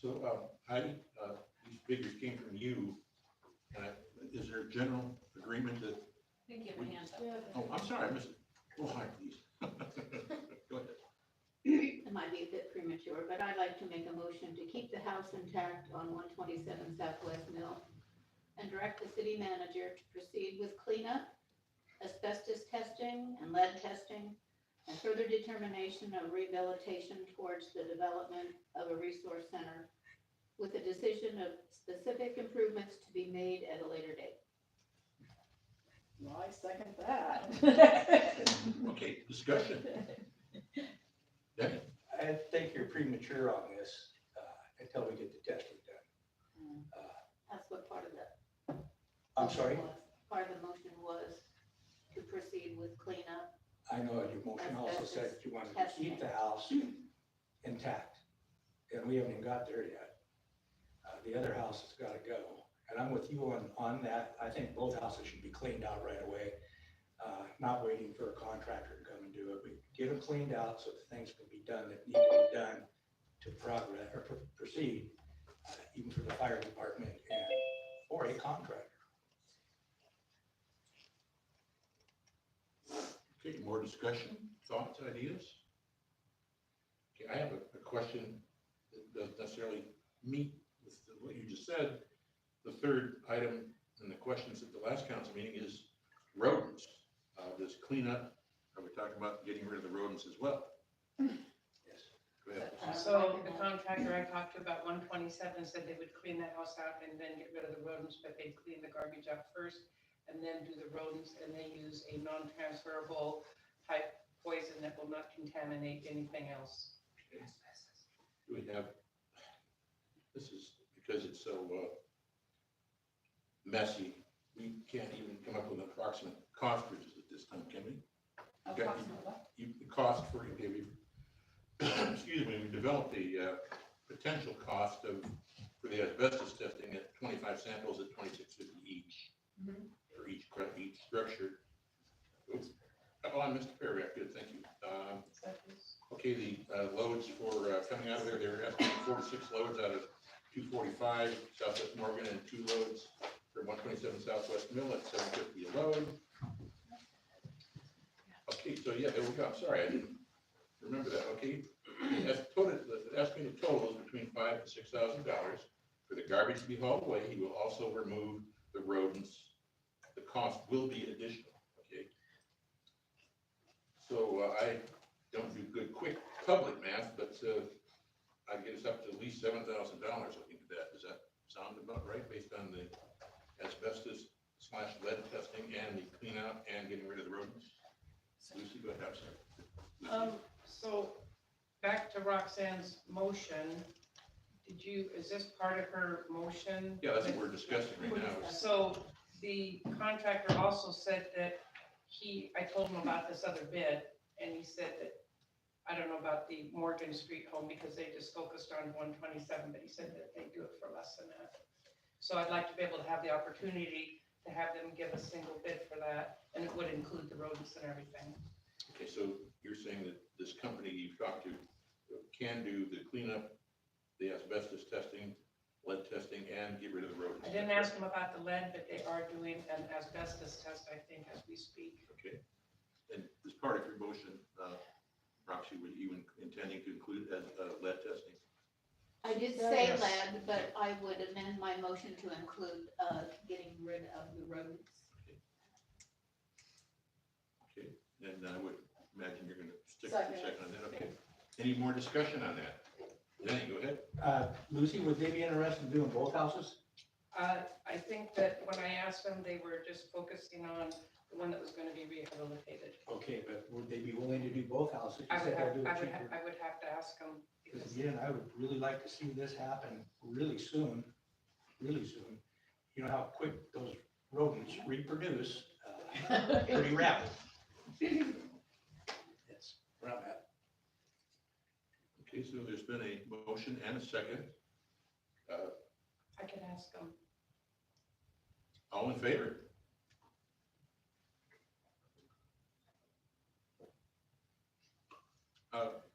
So, Heidi, these figures came from you. Is there a general agreement that, I think you have a hand up. oh, I'm sorry, I missed it. Go ahead, please. Go ahead. It might be a bit premature, but I'd like to make a motion to keep the house intact on 127 Southwest Mill and direct the city manager to proceed with cleanup, asbestos testing and lead testing, and further determination of rehabilitation towards the development of a resource center with a decision of specific improvements to be made at a later date. Well, I second that. Okay, discussion. Denny? I think you're premature on this until we get the testing done. That's what part of the. I'm sorry? Part of the motion was to proceed with cleanup. I know your motion also said you wanted to keep the house intact, and we haven't even got there yet. The other house has got to go, and I'm with you on that. I think both houses should be cleaned out right away, not waiting for a contractor to come and do it. We get them cleaned out so that things can be done that need to be done to progress or proceed, even for the fire department and for a contractor. Okay, more discussion, thoughts, ideas? Okay, I have a question that doesn't necessarily meet with what you just said. The third item in the questions at the last council meeting is rodents. This cleanup, are we talking about getting rid of the rodents as well? Yes. Go ahead. So the contractor I talked to about 127 said they would clean the house out and then get rid of the rodents, but they'd clean the garbage out first and then do the rodents, and they use a non-transferable type poison that will not contaminate anything else. Okay. Do we have, this is because it's so messy, we can't even come up with an approximate cost for this at this time, can we? The cost for, okay, excuse me, we developed a potential cost for the asbestos testing at 25 samples at $26.50 each. For each structure. Oops. Oh, I missed a paragraph, good, thank you. Okay, the loads for coming out of there, they're estimating 46 loads out of 245 Southwest Morgan and 2 loads for 127 Southwest Mill at $7.50 a load. Okay, so yeah, there we go, I'm sorry, I didn't remember that, okay. The estimated total is between $5,000 and $6,000 for the garbage to be hauled away. He will also remove the rodents. The cost will be additional, okay? So I don't do good, quick public math, but I get us up to at least $7,000 looking at that. Does that sound about right based on the asbestos / lead testing and the clean out and getting rid of the rodents? Lucy, go ahead, I'm sorry. Lucy. So back to Roxanne's motion, is this part of her motion? Yeah, that's what we're discussing right now. So the contractor also said that I told him about this other bid, and he said that, I don't know about the Morgan Street home because they just focused on 127, but he said that they do it for less than that. So I'd like to be able to have the opportunity to have them give a single bid for that, and it would include the rodents and everything. Okay, so you're saying that this company you've talked to can do the cleanup, the asbestos testing, lead testing, and get rid of the rodents? I didn't ask them about the lead, but they are doing an asbestos test, I think, as we speak. Okay. And as part of your motion, Roxie, were you intending to include lead testing? I did say lead, but I would amend my motion to include, getting rid of the rodents. Okay, and I would imagine you're gonna stick with Second. your second on that, okay. Any more discussion on that? Danny, go ahead. Lucy, would they be interested in doing both houses? I think that when I asked them, they were just focusing on the one that was gonna be rehabilitated. Okay, but would they be willing to do both houses? You I would said they'll do it have cheaper. to ask them. Because again, I would really like to see this happen really soon, really soon. You know how quick those rodents reproduce, pretty rapid. That's where I'm at. Okay, so there's been a motion and a second. I could ask them. All in favor?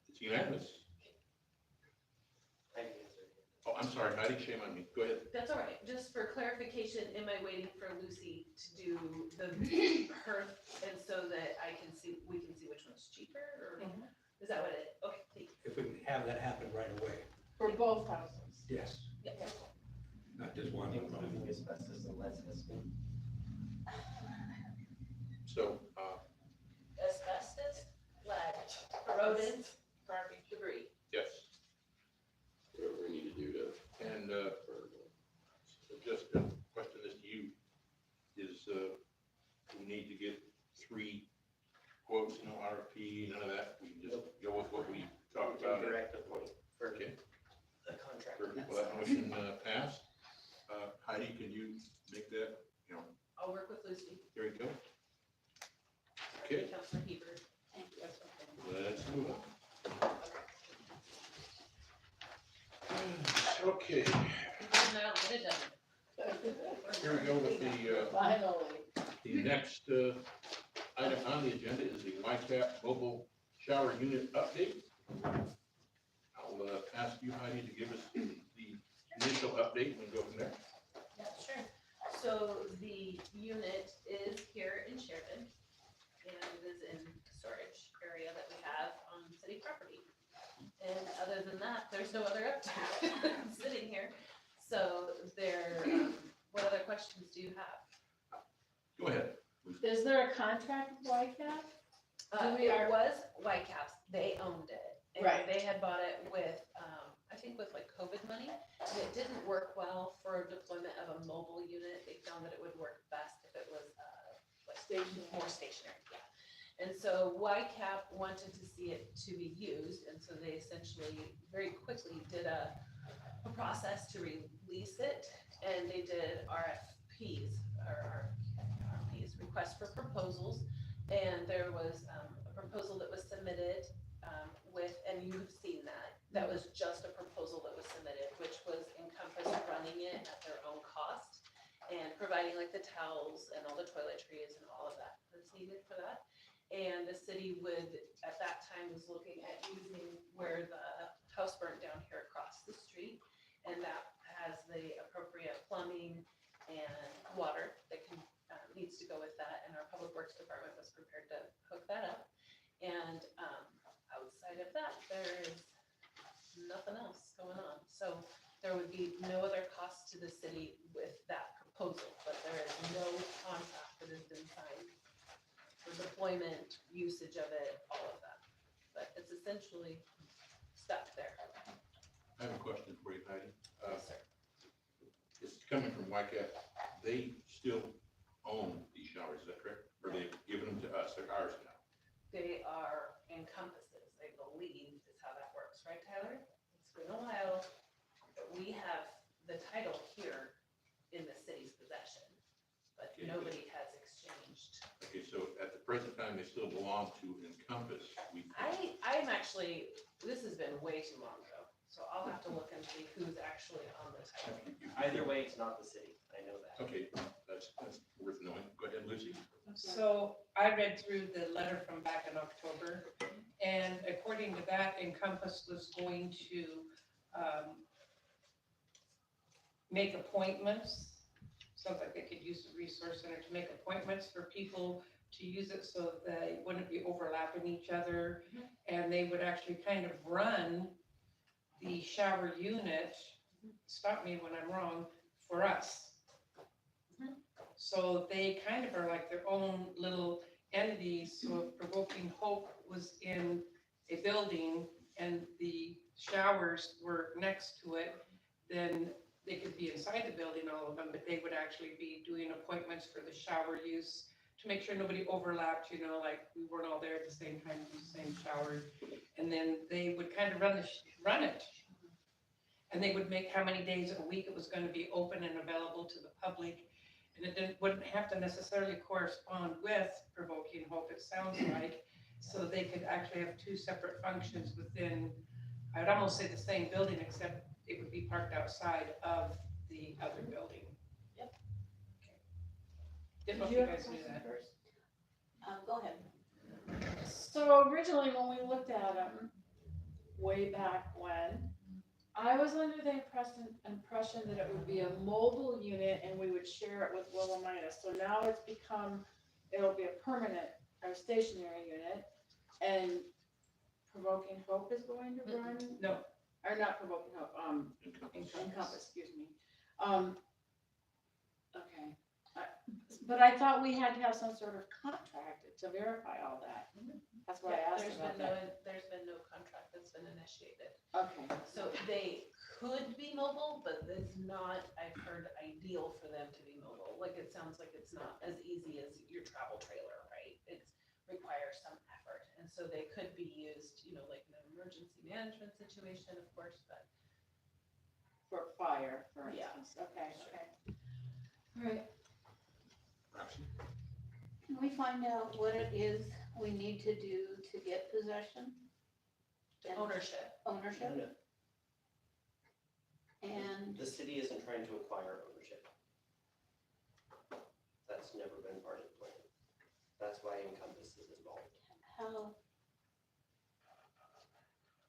It's unanimous. Oh, I'm sorry, Heidi, shame on me. Go ahead. That's all right. Just for clarification, am I waiting for Lucy to do the hearth and so that we can see which one's cheaper, or is that what it, okay, thank you. If we can have that happen right away. For both houses. Yes, Yeah. not just one. Including asbestos and lead testing. So, Asbestos, lead, rodents, garbage, debris. yes, Whatever we need to do to. and just a question this to you, is we need to get 3 quotes, no RFP, none of that? We can just go with what we talked about? Direct appoint for Okay, the contract. perfect. Well, that motion passed. Heidi, can you make that, I'll work with Lucy. there you go. Okay, Councilor Heber. Thank you. let's move on. Okay, Now, get it done. here we go with Finally. the next item on the agenda is the YCAP mobile shower unit update. I'll ask you, Heidi, to give us the initial update and go from there. Yeah, sure. So the unit is here in Sheridan, and it is in storage area that we have on city property. And other than that, there's no other update sitting here. So what other questions do you have? Go ahead. Is there a contract with YCAP? It was YCAP's, they owned it. And Right. they had bought it with, I think with like COVID money, and it didn't work well for deployment of a mobile unit. They found that it would work best if it was, more stationary, yeah. And so YCAP wanted to see it to be used, and so they essentially very quickly did a process to release it, and they did RFPs, requests for proposals, and there was a proposal that was submitted and you've seen that was just a proposal that was submitted, which was Encompass running it at their own cost and providing like the towels and all the toiletries and all of that that's needed for that. And the city would, at that time, was looking at using where the house burnt down here across the street, and that has the appropriate plumbing and water that needs to go with that, and our Public Works Department was prepared to hook that up. And outside of that, there's nothing else going on. So there would be no other cost to the city with that proposal, but there is no contract that has been signed for deployment, usage of it, all essentially stuck there. I have a question for you, Heidi. Yes, sir. It's coming from YCAP. They still own these showers, is that correct? Or they've given them to us, they're ours now? They are encompasses, I believe is how that works, right, Tyler? It's been a while, but we have the title here in the city's possession, but Okay. nobody has exchanged. Okay, so at the present time, they still belong to Encompass. I'm actually, this has been way too long ago, so I'll have to look and see who's actually on the title. Either way, it's not the city, I know that. Okay, that's worth knowing. Go ahead, Lucy. So I read through the letter from back in October, and according to that, Encompass was going to make appointments. Sounds like they could use the resource center to make appointments for people to use it so they wouldn't be overlapping each other. And they would actually kind of run the shower unit, stop me when I'm wrong, for us. So they kind of are like their own little entities. So if Provoking Hope was in a building and the showers were next to it, then they could be inside the building, all of them, but they would actually be doing appointments for the shower use to make sure nobody overlapped, you know, like we weren't all there at the same time, in the same shower. And then they would kind of run it. And they would make how many days a week it was going to be open and available to the public. And it wouldn't have to necessarily correspond with Provoking Hope, it sounds like. So they could actually have two separate functions within, I'd almost say the same building, except it would be parked outside of the other building. Yep. Okay. Didn't know if Did you you have a guys knew question that. first? Go ahead. So originally, when we looked at them, way back when, I was under the impression that it would be a mobile unit and we would share it with Willamina. So now it's become, it'll be a permanent or stationary unit, and Provoking Hope is going to run? No. Or not Provoking Hope, Encompass, excuse me. Okay. But I thought we had to have some sort of contract to verify all that. That's why I asked about that. There's been no contract that's been initiated. Okay. So they could be mobile, but it's not, I've heard, ideal for them to be mobile. Like, it sounds like it's not as easy as your travel trailer, right? It requires some effort. And so they could be used, you know, like in an emergency management situation, of course, but. For fire, for Yeah. instance. Okay, Sure. okay. All right. Roxie? Can we find out what it is we need to do to get possession? And Ownership. Ownership? And The city isn't trying to acquire ownership. That's never been part of the plan. That's why Encompass is involved. how,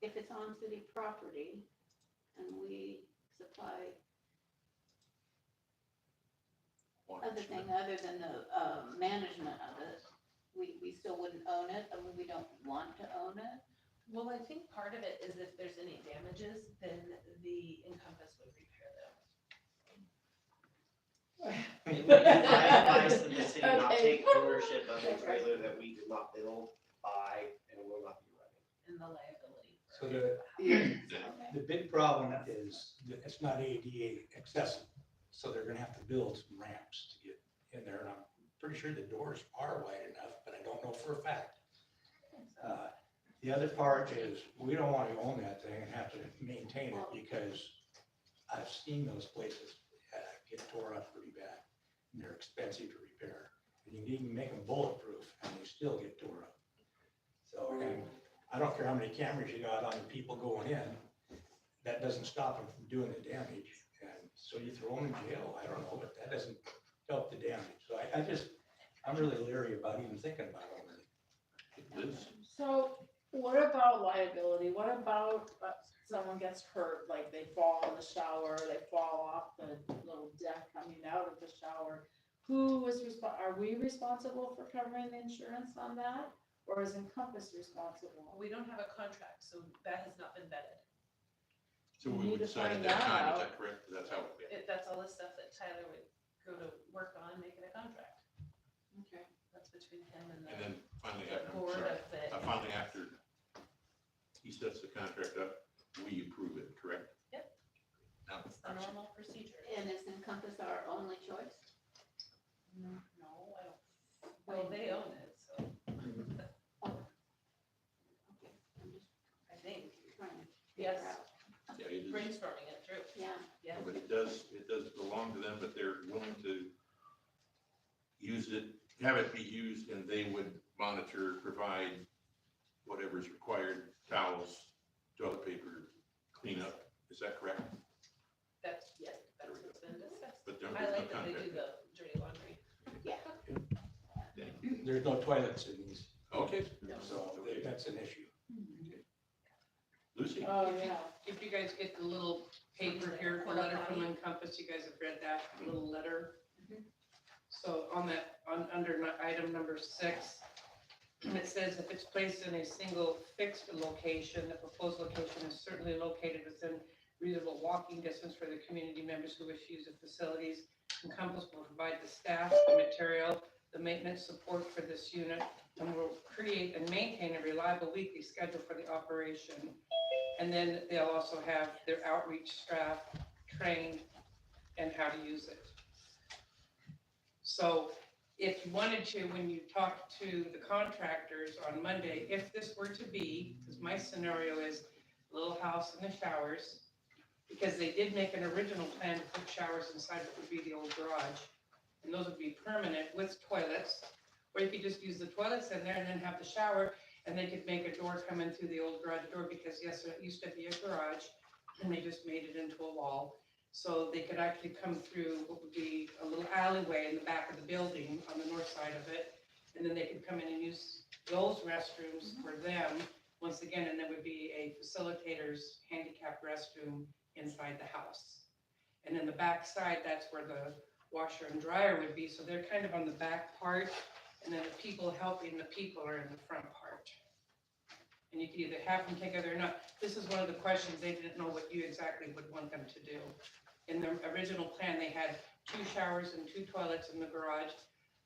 if it's on city property and we supply other thing other than the management of it, we still wouldn't own it, I mean, we don't want to own it? Well, I think part of it is if there's any damages, then the Encompass would repair them. It would be my advice that the city not Okay. take ownership of a trailer that we did not build, buy, and will not be running. And the liability. So the big problem is that it's not ADA accessible. So they're gonna have to build some ramps to get in there. And I'm pretty sure the doors are wide enough, but I don't know for a fact. The other part is we don't want to own that thing and have to maintain it because I've seen those places get tore up pretty bad. And they're expensive to repair. And you can even make them bulletproof and they still get tore up. So, and I don't care how many cameras you got on the people going in, that doesn't stop them from doing the damage. And so you throw them in jail, I don't know, but that doesn't help the damage. So I'm really leery about even thinking about it. So what about liability? What about someone gets hurt, like they fall in the shower, they fall off the little deck coming out of the shower? Who is are we responsible for covering the insurance on that? Or is Encompass responsible? We don't have a contract, so that has not been vetted. So We we need would to decide at find that that time, is out. that correct? That's how it. That's all the stuff that Tyler would go to work on, making a contract. Okay. That's between him and And then finally the after, board sorry, of the. finally after he sets the contract up, we approve it, correct? Yep. Now, It's the normal procedure. And is Encompass our only choice? No, I don't. Well, they own it, so Okay, I'm just I think. trying to figure Yes. out. yeah, it is, Brainstorming it through. Yeah, Yeah. but it does belong to them, but they're willing to use it, have it be used, and they would monitor, provide whatever's required, towels, toilet paper, cleanup. Is that correct? That's, yes, that's what's been discussed. But there's I no like that they do contract. the dirty laundry. There's no toilets in these, Okay. so that's an issue. Lucy? Oh, yeah. If you guys get the little paper here, the letter from Encompass, you guys have read that little letter. So on that, under item number 6, it says if it's placed in a single fixed location, the proposed location is certainly located within reasonable walking distance for the community members who wish to use the facilities. Encompass will provide the staff, the material, the maintenance support for this unit, and will create and maintain a reliable weekly schedule for the operation. And then they'll also have their outreach staff trained in how to use it. So if you wanted to, when you talk to the contractors on Monday, if this were to be, because my scenario is a little house and the showers, because they did make an original plan to put showers inside what would be the old garage. And those would be permanent with toilets, or you could just use the toilets in there and then have the shower, and they could make a door come in through the old garage door, because yes, it used to be a garage, and they just made it into a wall. So they could actually come through what would be a little alleyway in the back of the building on the north side of it, and then they could come in and use those restrooms for them, once again, and there would be a facilitator's handicap restroom inside the house. And in the back side, that's where the washer and dryer would be, so they're kind of on the back part, and then the people helping the people are in the front part. And you can either have them together or not. This is one of the questions, they didn't know what you exactly would want them to do. In the original plan, they had 2 showers and 2 toilets in the garage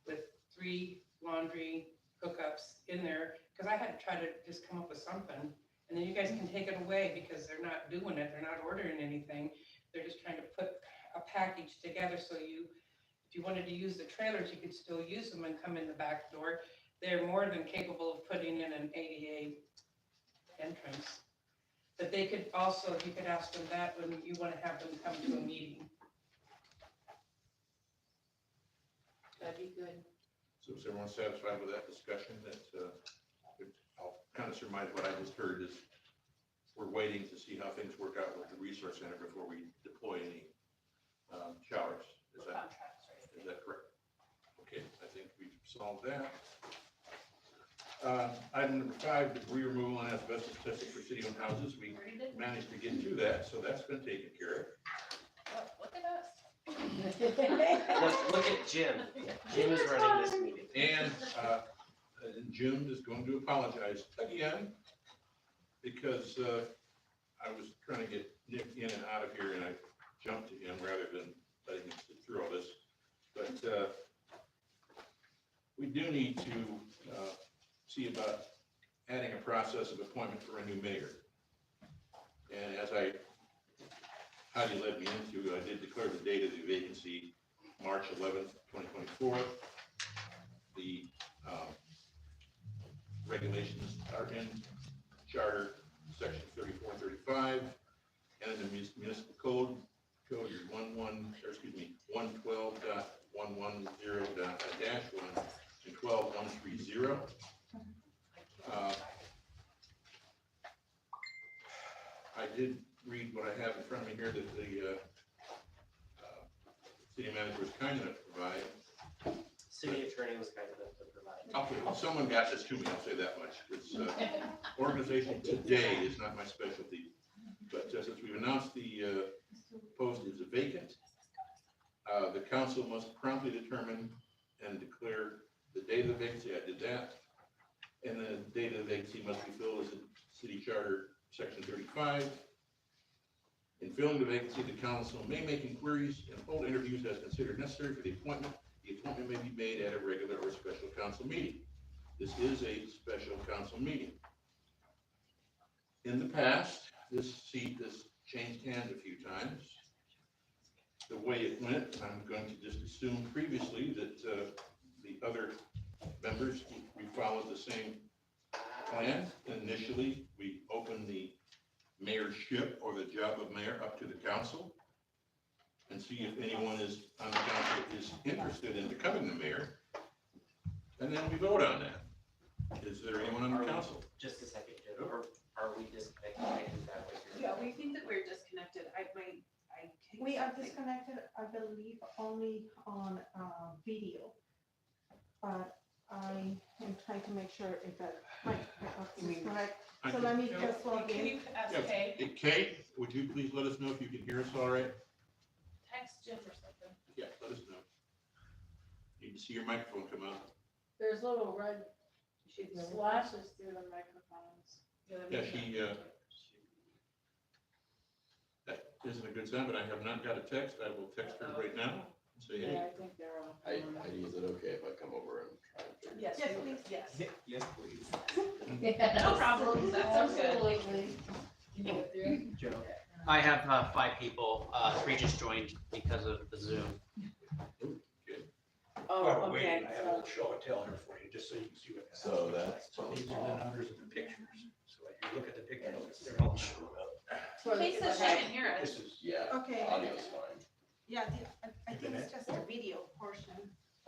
with 3 laundry hookups in there, because I had to try to just come up with something. And then you guys can take it away because they're not doing it, they're not ordering anything. They're just trying to put a package together, so you, if you wanted to use the trailers, you could still use them and come in the back door. They're more than capable of putting in an ADA entrance. But they could also, you could ask them that when you want to have them come to a meeting. that'd be good. So is everyone satisfied with that discussion? That, I'll kind of surmise what I just heard is we're waiting to see how things work out with the resource center before we deploy any showers. Is that correct? Okay, I think we've solved that. Item number 5, debris removal and asbestos testing for city-owned houses. We managed to get to that, so that's been taken care of. Look at us. Look at Jim. Jim is running this meeting. And Jim is going to apologize again because I was trying to get Nick in and out of here and I jumped to him rather than letting him sit through all this. But we do need to see about adding a process of appointment for a new mayor. And as Heidi led me into, I did declare the date of the vacancy, March 11th, 2024. The regulations are in charter, section 34 and 35, and in the municipal code is 112.110.1 and 12130. I did read what I have in front of me here that the city manager was kind enough to provide. City attorney was kind enough to provide. Okay, well, someone got this to me, I'll say that much. It's, organization today is not my specialty, but since we've announced the post is vacant, the council must promptly determine and declare the date of the vacancy. I did that. And the date of the vacancy must be filled as a city charter, section 35. In filling the vacancy, the council may make inquiries and hold interviews as considered necessary for the appointment. The appointment may be made at a regular or special council meeting. This is a special council meeting. In the past, this seat has changed hands a few times. The way it went, I'm going to just assume previously that the other members, we followed the same plan. Initially, we opened the mayorship or the job of mayor up to the council and see if anyone is on the council is interested in becoming the mayor. And then we vote on that. Is there anyone on the council? Just a second, Jim, or are we disconnected? Is that what you're? Yeah, we think that we're disconnected. We are disconnected, I believe, only on video. But I am trying to make sure if that mic is correct. So let me just log Can in. you ask Yeah. Kay, Kate, would you please let us know if you can hear us all right? text Jim or something? Yeah, let us know. Need to see your microphone come on. There's little red slashes through the microphones. Yeah, that isn't a good sign, but I have not got a text. I will text her right now and say, hey. Yeah, I think they're all. Heidi, is it okay if I come over and try and figure Yes, Yes, you- please. Yes. Yes, please. No problem, that sounds good. Absolutely. Joe. I have 5 people, 3 just joined because of the Zoom. Oh, While we're waiting, okay. I have a little show and tell here for you, just so you can see what. So that's. So these are the numbers of the pictures. So if you look at the pictures, they're all screwed up. Kay says she can hear us. This is, Yeah, Okay, audio's fine. yeah, I think it's just the video portion.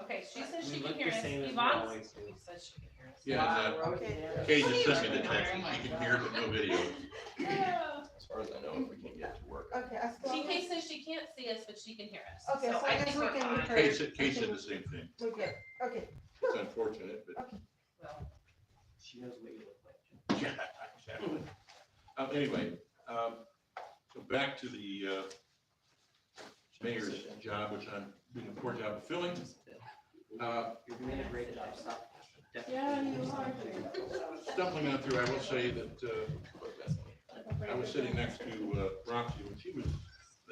Okay, she says she We can look hear the us. same as we Yvonne always do. says she can hear us. Yeah, Okay. Kate just sent me the text. She can hear but no video. Yeah. As far as I know, if we can get to work. Okay, as long Kay as, says she can't see us, but she can hear us. okay, so I I guess think we we're can fine. refer. Kate said the same thing. We're good, okay. It's unfortunate, but Well, She knows what you look like. yeah, exactly. Anyway, so back to the mayor's job, which I'm doing a poor job of filling. You're doing a great job. Stop. Yeah, you are. Stumbling on through, I will say that I was sitting next to Roxie when she was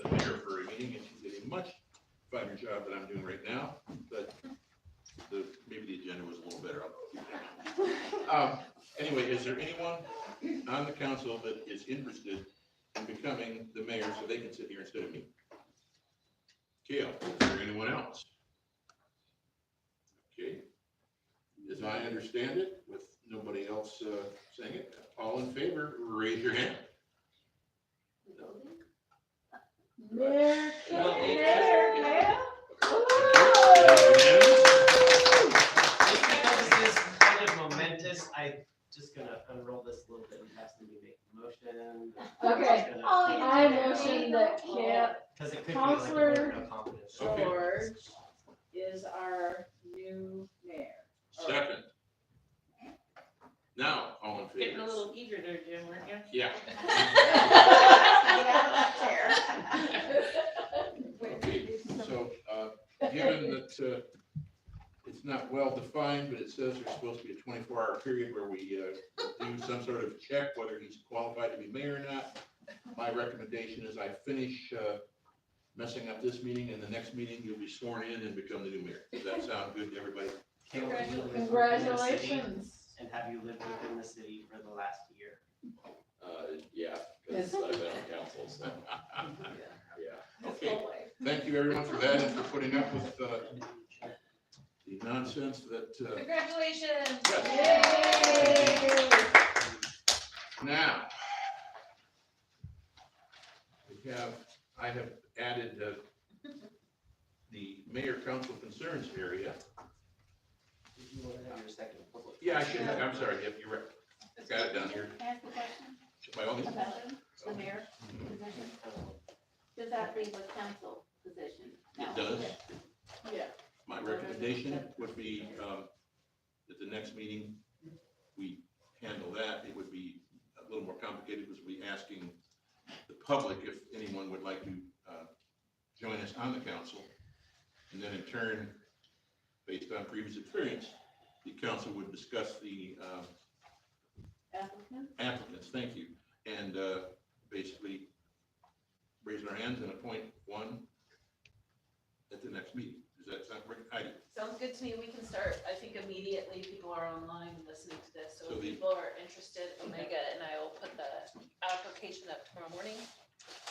the mayor for a meeting, and she did a much finer job than I'm doing right now, but maybe the agenda was a little better. I'll keep that. Anyway, is there anyone on the council that is interested in becoming the mayor so they can sit here instead of me? Cale, is there anyone else? Okay. As I understand it, with nobody else saying it, all in favor, raise your hand. Mayor, Well, Mayor. Just because this is kind of momentous, I'm just gonna unroll this a little bit and have somebody make a motion. Okay. I motion that Because it could be like a Councilor vote of no confidence. Okay. George is our new mayor. Second. Now, all in getting a favor? little eager there, Jim, weren't you? Yeah. Get out of that chair. Okay, so, given that it's not well defined, but it says there's supposed to be a 24-hour period where we do some sort of check whether he's qualified to be mayor or not, my recommendation is I finish messing up this meeting, and the next meeting you'll be sworn in and become the new mayor. Does that sound good to everybody? Cale, have you lived within the city? Congratulations. And have you lived within the city for the last year? Yeah, because I've been on council, so, yeah. Okay, thank you everyone for that and for putting up with the nonsense that, Congratulations. yes. Yay. Now, I have added the mayor council concerns area. Did you want to have your second public? Yeah, I should have, I'm sorry, yep, you're right. Got it down here. Ask the question By all means. about the mayor position. Does that leave a council position? It does. Yeah. My recommendation would be, at the next meeting, we handle that. It would be a little more complicated because we'll be asking the public if anyone would like to join us on the council. And then in turn, based on previous experience, the council would discuss the applicants, thank you, and basically raise our hands and appoint one at the next meeting. Does that sound right, Heidi? Sounds good to me. We can start, I think immediately people are online listening to this. So So if the- people are interested, Omega and I will put the application up tomorrow morning.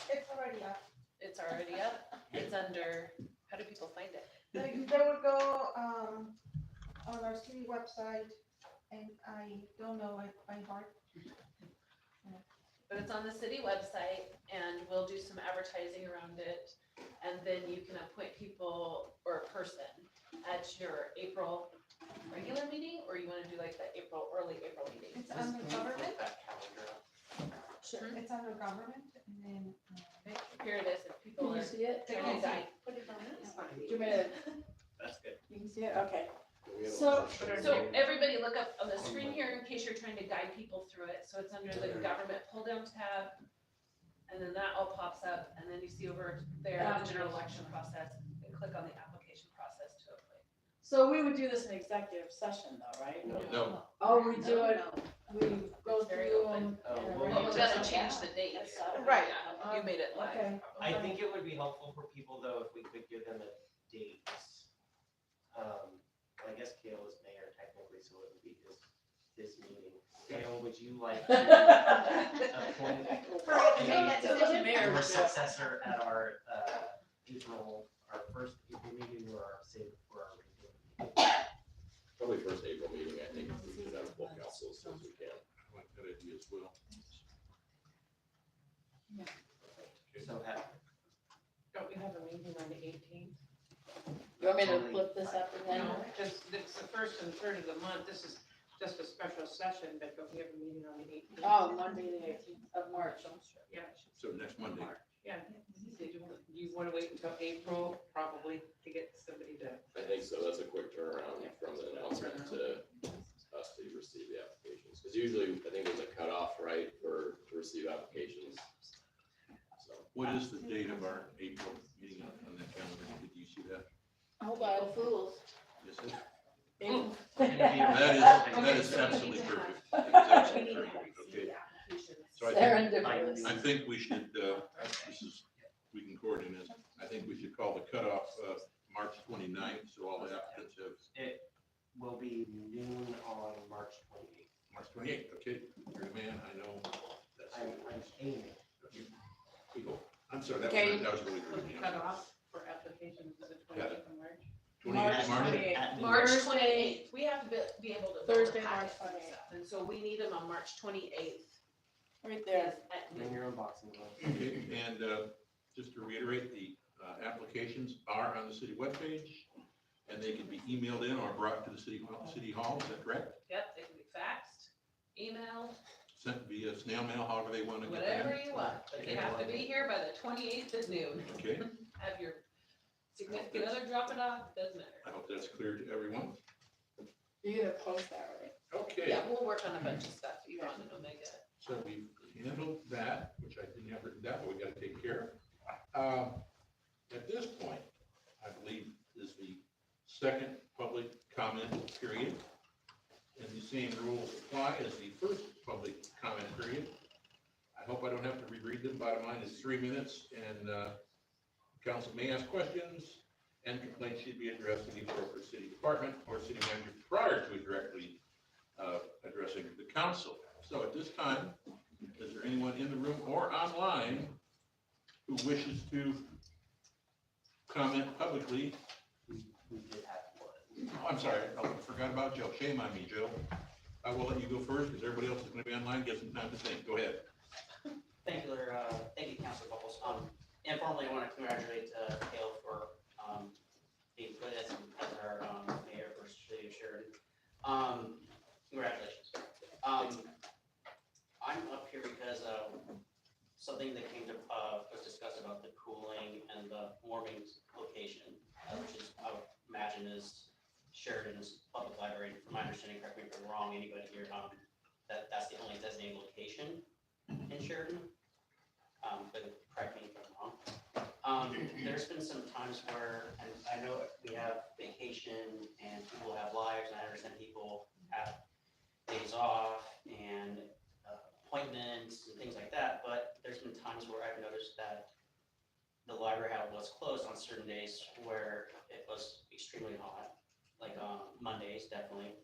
It's already up. It's already up. It's under, how do people find it? They would go, on our city website, and I don't know it by heart. But it's on the city website and we'll do some advertising around it. And then you can appoint people or a person at your April regular meeting, or you wanna do like the early April meeting? It's under government, That calendar up. Sure. it's under government, and then, Here it is, if people Can are. you see it? They're gonna die. Put it on Do you want me to, That's good. you can see it? Okay. We have a So- motion. So everybody look up on the screen here in case you're trying to guide people through it. So it's under the government pull down tab. And then that all pops up and then you see over there, the general election process, and click on the application process to apply. So we would do this in executive session though, right? No, Oh, we do it, No, we go Very through open. them. Oh, and well, Well, we just- gotta change the date. That's not- Right. Yeah, you made it live. Okay. I think it would be helpful for people though, if we could give them a date. I guess Cale is mayor technically, so it would be his meeting. Cale, would you like to appoint your successor at our first April meeting or save it for our regular meeting? Probably first April meeting, I think, we should have full council as soon as we can. I like that idea as well. So have, Don't we have a meeting on the 18th? You want me to flip this up again? No, because it's the first and third of the month. This is just a special session, but don't we have a meeting on the 18th? Oh, Monday, the 18th of March. Yeah, So next Monday. yeah. Did you want to wait until April, probably, to get somebody to? I think so, that's a quick turnaround from the announcement to us to receive the applications. Because usually, I think there's a cutoff, right, to receive applications. So, What is the date of our April meeting on that calendar? Did you see that? Oh, by fools. Yes, it- April. That is absolutely perfect. It's absolutely perfect. Okay. So I think, Serendipitous. I think we should, we can coordinate this. I think we should call the cutoff, March 29th, so all the applicants have it will be noon on March 28th. March 28th, okay? You're the man, I know. That's I'm aiming. we go. I'm sorry, that Okay. was really Put good. the cutoff for applications is the 28th of March. 28th, March. 28th. At noon. March Thursday. 28th, we have to be able to. build Thursday, the March packets and 28th. stuff. And so we need them on March 28th. Right there. At Bring noon. your own boxing gloves. Okay, and just to reiterate, the applications are on the city webpage, and they can be emailed in or brought to the city hall, is that correct? Yep, they can be faxed, emailed, Sent via snail mail, however they want to get whatever them. you want, but they have to be here by the 28th at noon. Okay, Have your significant other drop it off, doesn't matter. I hope that's clear to everyone. You're gonna post that, right? Okay, Yeah, we'll work on a bunch of stuff, Yvonne and Omega. so we handled that, which I didn't have written down, but we got to take care of. At this point, I believe is the second public comment period. And the same rules apply as the first public comment period. I hope I don't have to reread them. Bottom line is 3 minutes, and council may ask questions, and complaints should be addressed to the appropriate city department or city manager prior to directly addressing the council. So at this time, is there anyone in the room or online who wishes to comment publicly? We did have one. Oh, I'm sorry, I forgot about Joe. Shame on me, Joe. I will let you go first because everybody else is going to be online. Get some time to think. Go ahead. Thank you, Councilor Buckles. Informally, I want to congratulate Cale for being put as our mayor for the city of Sheridan. Congratulations. I'm up here because something that came to, was discussed about the cooling and the warming location, which is, I would imagine is Sheridan's public library. From my understanding, correct me if I'm wrong, anybody here, that's the only designated location in Sheridan. But correct me if I'm wrong. There's been some times where, and I know we have vacation and people have lives, and I understand people have days off and appointments and things like that, but there's been times where I've noticed that the library was closed on certain days where it was extremely hot, like Mondays, definitely.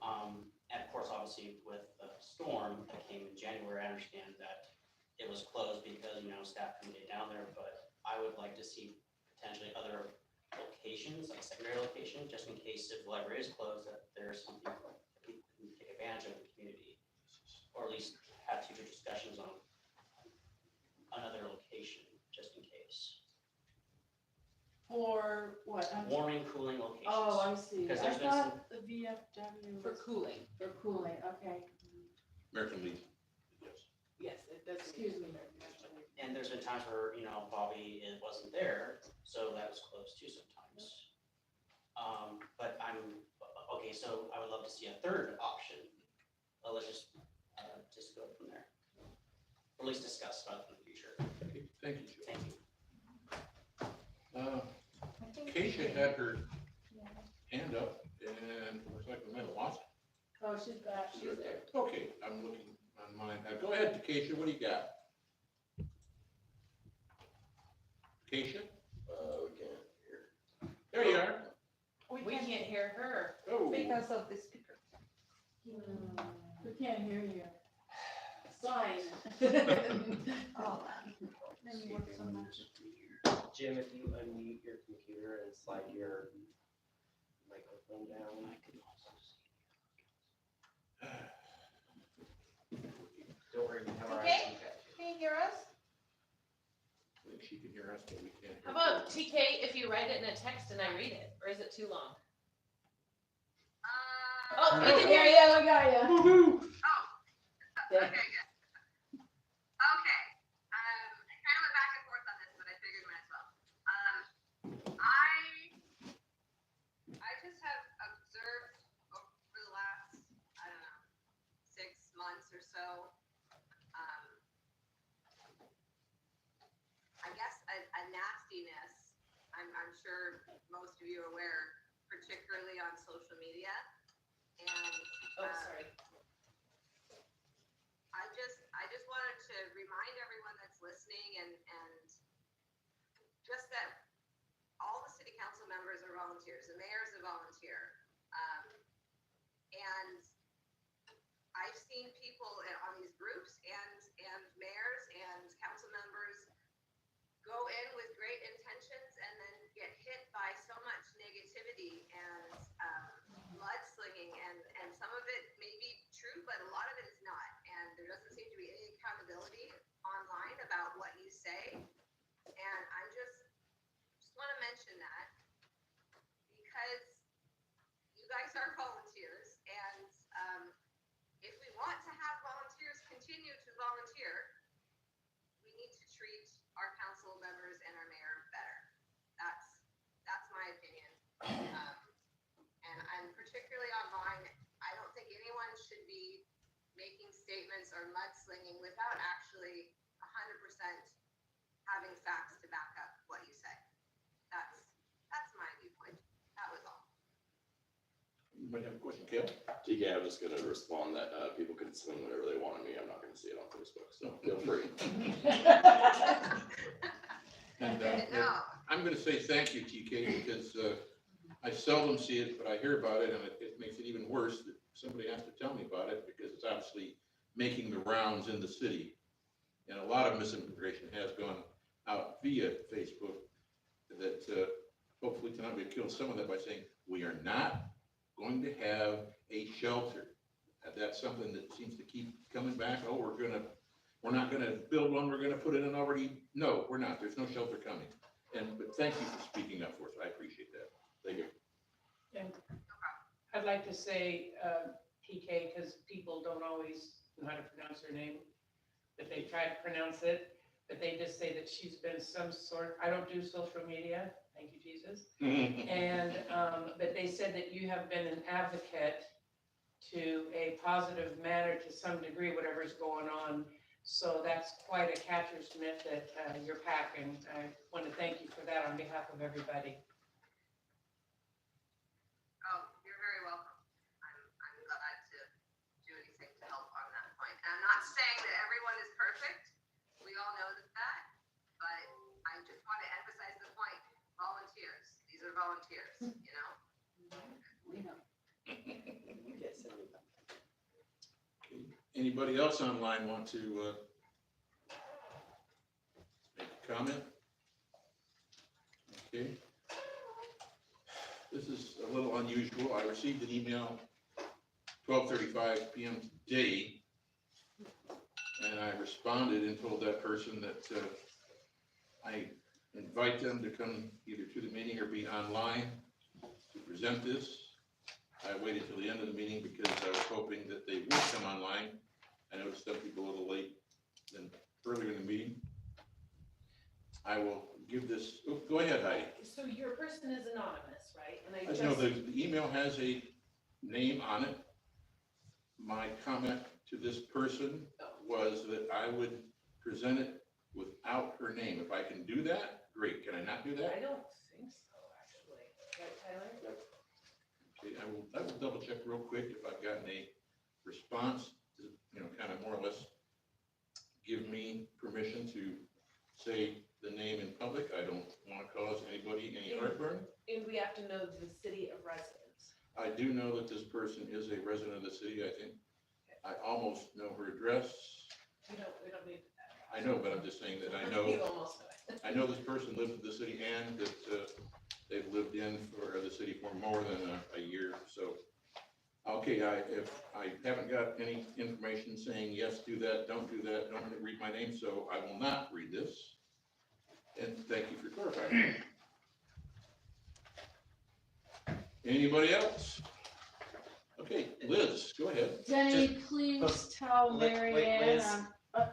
And of course, obviously with the storm that came in January, I understand that it was closed because, staff couldn't get down there, but I would like to see potentially other locations, like secondary location, just in case if the library is closed, that there's something that people can take advantage of in the community. Or at least have future discussions on another location, just in case. For what? Warming, cooling locations. Oh, I see. Because I there's been thought the VFW For was cooling. for cooling, okay. American Legion, yes. Yes, it does. Excuse me. And there's been times where, Bobby it wasn't there, so that was closed too sometimes. But okay, so I would love to see a third option. Let's just go from there. Or at least discuss about it in the future. Okay, thank you, Joe. Thank you. Keisha had her hand up, and looks like we might have lost her. Oh, she's back, she's there. Okay, I'm looking on mine. Go ahead, Keisha, what do you got? Keisha? We can't hear. There you are. We can't hear her. Oh, Because of the speaker. We can't hear you. Sign. Oh, let me work so much. Jim, if you unmute your computer and slide your microphone down. Don't worry, we have our Okay. IC guy. Can you hear us? I think she can hear us, but we can't hear How her. about TK if you write it in a text and I read it, or is it too long? Oh, we can hear you. Yeah, we got ya. Woohoo! Okay. Okay, I kind of went back and forth on this, but I figured might as well. I just have observed over the last, I don't know, 6 months or so, I guess a nastiness, I'm sure most of you are aware, particularly on social media. And Oh, sorry. I just wanted to remind everyone that's listening and just that all the city council members are volunteers, the mayor is a volunteer. And I've seen people on these groups and mayors and council members go in with great intentions and then get hit by so much negativity and mudslinging, and some of it may be true, but a lot of it is not. And there doesn't seem to be any accountability online about what you say. And I just want to mention that because you guys are volunteers, and if we want to have volunteers continue to volunteer, we need to treat our council members and our mayor better. That's my opinion. And particularly online, I don't think anyone should be making statements or mudslinging without actually 100% having facts to back up what you say. That's my viewpoint. That was all. You might have a question, Cale? TK, I was just gonna respond that, people can swing whenever they want on me. I'm not gonna see it on Facebook, so feel free. And No. I'm gonna say thank you, TK, because I seldom see it, but I hear about it, and it makes it even worse that somebody has to tell me about it, because it's obviously making the rounds in the city. And a lot of misinformation has gone out via Facebook that hopefully tonight we kill some of that by saying, we are not going to have a shelter. And that's something that seems to keep coming back. Oh, we're not gonna build one, we're gonna put it in already. No, we're not. There's no shelter coming. But thank you for speaking up for us. I appreciate that. Thank you. And I'd like to say, PK, because people don't always know how to pronounce her name, but they try to pronounce it, but they just say that she's been some sort, I don't do social media, thank you, Jesus. And, but they said that you have been an advocate to a positive manner to some degree, whatever's going on. So that's quite a catcher's mitt that you're packing. I want to thank you for that on behalf of everybody. Oh, you're very welcome. I'm glad to do anything to help on that point. And I'm not saying that everyone is perfect. We all know that, but I just want to for volunteers, you know? We know. Anybody else online want to make a comment? Okay. This is a little unusual. I received an email 12:35 p.m. today, and I responded and told that person that I invite them to come either to the meeting or be online to present this. I waited till the end of the meeting because I was hoping that they would come online. I noticed some people a little late than earlier in the meeting. I will give this, oh, go ahead, Heidi. So your person is anonymous, right? And I I just. know the email has a name on it. My comment to this person was that I would present it without her name. If I can do that, great. Can I not do I that? don't think so, actually. Right, Tyler? Okay, I will double check real quick if I've gotten a response to, kind of more or less give me permission to say the name in public. I don't want to cause anybody any heartburn. And we have to know the city of residence. I do know that this person is a resident of the city, I think. I almost know her address. We don't need that. I know, but I'm just saying that I know. You almost know it. I know this person lives in the city and that they've lived in for the city for more than a year. So, okay, if I haven't got any information saying, yes, do that, don't read my name, so I will not read this. And thank you for clarifying. Anybody else? Okay, Liz, go ahead. Denny, please tell Wait, Marianne, Liz.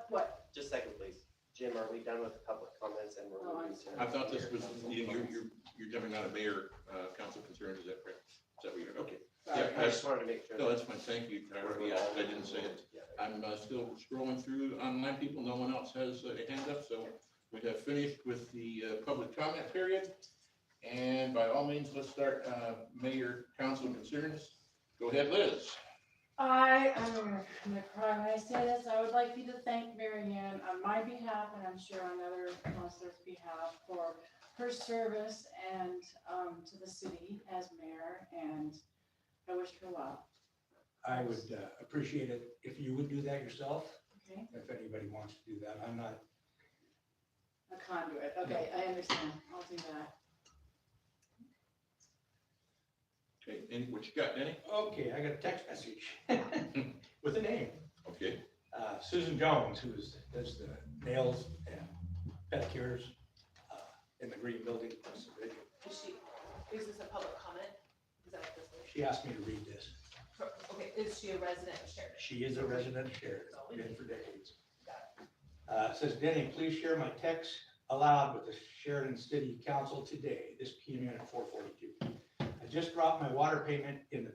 what? Just a second, please. Jim, are we done with public comments and we're Oh, I'm moving to? I thought this was, you're jumping on a mayor, council concerns, is that correct? Is that what you're, okay. Sorry, Yeah, I just wanted to make sure. No, that's fine, thank you, Tyler. Yeah, I didn't say it. I'm still scrolling through online people, no one else has a hand up, so we have finished with the public comment period. And by all means, let's start mayor, council concerns. Go ahead, Liz. I'm gonna cry when I say this. I would like you to thank Marianne on my behalf, and I'm sure on other councilors' behalf, for her service and to the city as mayor, and I wish her well. I would appreciate it if you would do that yourself, Okay, if anybody wants to do that. I'm not. a conduit. Okay, I understand. I'll do that. Okay, what you got, Denny? Okay, I got a text message with a name. Okay. Susan Jones, who does the nails and pedicures in the green building. Is this a public comment? Is that what this is? She asked me to read this. Okay, is she a resident of Sheridan? She is a resident of Sheridan, been for decades. It says, Denny, please share my text aloud with the Sheridan City Council today. This came in at 4:42. I just dropped my water payment in the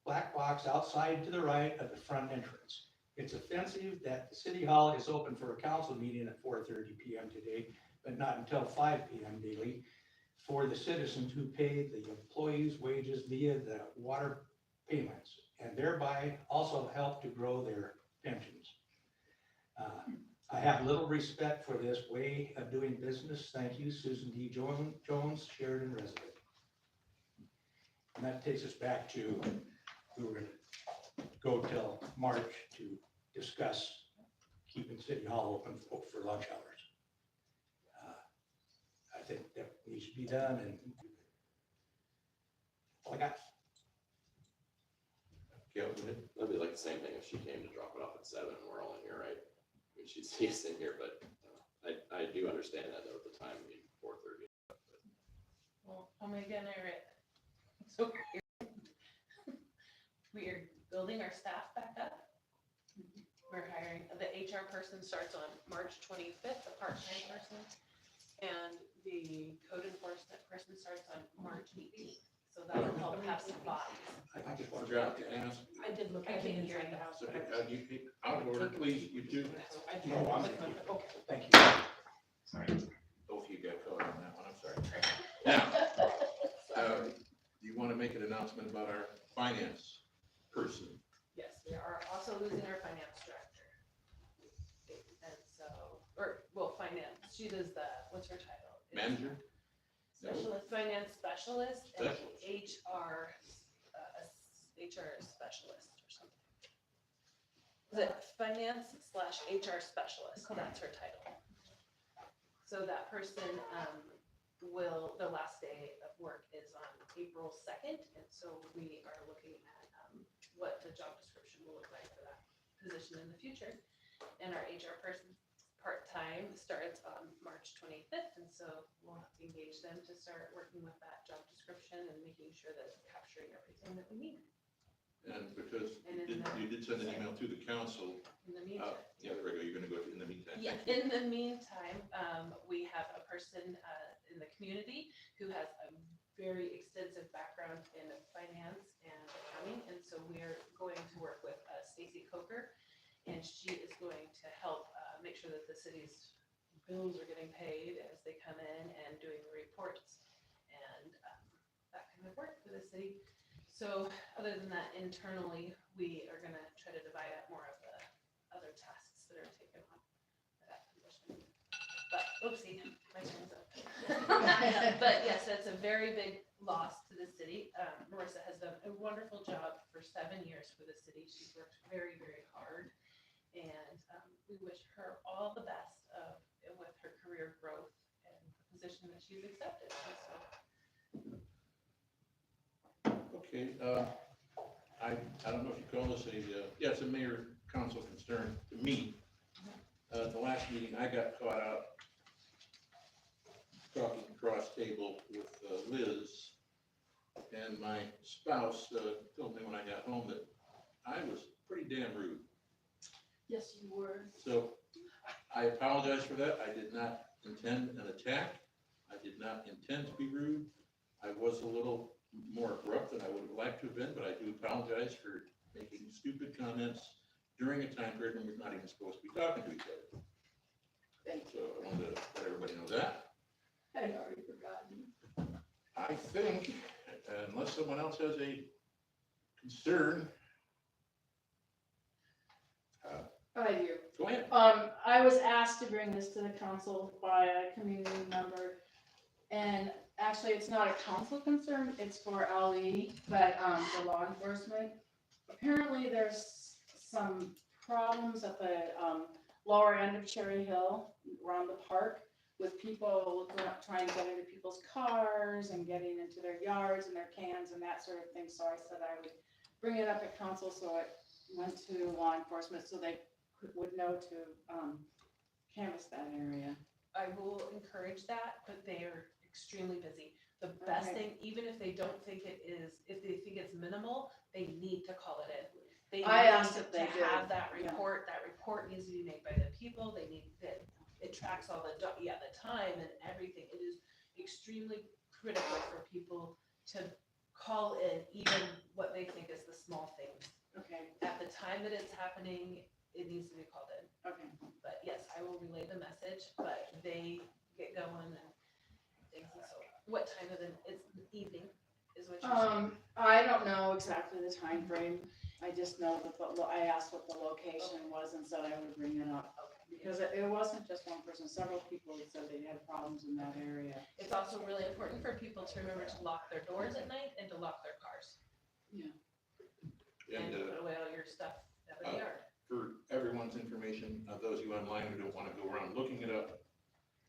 black box outside to the right of the front entrance. It's offensive that the City Hall is open for a council meeting at 4:30 p.m. today, but not until 5 p.m. daily for the citizens who pay the employees' wages via the water payments and thereby also help to grow their pensions. I have little respect for this way of doing business. Thank you, Susan D. Jones, Sheridan resident. And that takes us back to, we were going to go till March to discuss keeping City Hall open for lunch hours. I think that needs to be done, and all I got. Cale, go ahead. That'd be like the same thing if she came to drop it off at 7 and we're all in here, right? I mean, she'd see us in here, but I do understand that though at the time being 4:30. Well, Omega and I are at, so we are building our staff back up. We're hiring, the HR person starts on March 25th, the part-time person, and the code enforcement person starts on March 18th. So that will help have some bodies. I just forgot to ask. I did look I at the can't hear inside you. the house. So, but I- you out of order, please, you two. I did. No, I'm- Okay. Thank you. Sorry. Both of you got caught on that one, I'm sorry. Now, do you want to make an announcement about our finance person? Yes, we are also losing our finance director. And so, or, well, finance, she does the, what's her title? Manager? Specialist, finance specialist and Specialist. HR specialist or something. Is it finance/HR specialist? That's her title. So that person, their last day of work is on April 2nd. And so we are looking at, what the job description will look like for that position in the future. And our HR person part-time starts on March 25th, and so we'll have to engage them to start working with that job description and making sure that it's capturing everything that we need. And because And you did send an email to the council, In the meantime. yeah, there we go, you're gonna go in the meantime. Yeah, Thank you. in the meantime, we have a person in the community who has a very extensive background in finance and accounting, and so we're going to work with Stacy Coker, and she is going to help make sure that the city's bills are getting paid as they come in and doing the reports and that kind of work for the city. So other than that, internally, we are gonna try to divide up more of the other tasks that are taken on for that position. But, oopsie, my time's up. But yes, that's a very big loss to the city. Marissa has done a wonderful job for 7 years for the city. She's worked very, very hard. And we wish her all the best with her career growth and the position that she's accepted. And so, Okay, I don't know if you call this yeah, it's a mayor council concern to me. The last meeting, I got caught out talking across table with Liz, and my spouse told me when I got home that I was pretty damn rude. Yes, you were. So I apologize for that. I did not intend an attack. I did not intend to be rude. I was a little more abrupt than I would have liked to have been, but I do apologize for making stupid comments during a time period when we're not even supposed to be talking to each other. Thank So I wanted to let everybody know that. I had already forgotten. I think, unless someone else has a concern, I do. go ahead. I was asked to bring this to the council by a community member, and actually, it's not a council concern, it's for LE, but, for law enforcement. Apparently, there's some problems at the, lower end of Cherry Hill, around the park, with people trying to get into people's cars and getting into their yards and their cans and that sort of thing, so I said I would bring it up at council, so it went to law enforcement, so they would know to canvass that area. I will encourage that, but they are extremely busy. The best Okay. thing, even if they don't think it is, if they think it's minimal, they need to call it in. They I need asked if they to did. have that Yeah. report. That report needs to be made by the people. They need that. It tracks all the the time and everything. It is extremely critical for people to call in even what they think is the small things. Okay, At the time that it's happening, it needs to be called in. okay. But yes, I will relay the message, but they get going and things, and so, what time of it's evening, is what you're saying? I don't know exactly the time frame. I just know that I asked what the location was and said I would bring it up. Because it wasn't just one person, several people had said they had problems in that area. It's also really important for people to remember to lock their doors at night and to lock their cars. Yeah. And And put away all your stuff out of the yard. for everyone's information, those of you online who don't want to go around looking it up,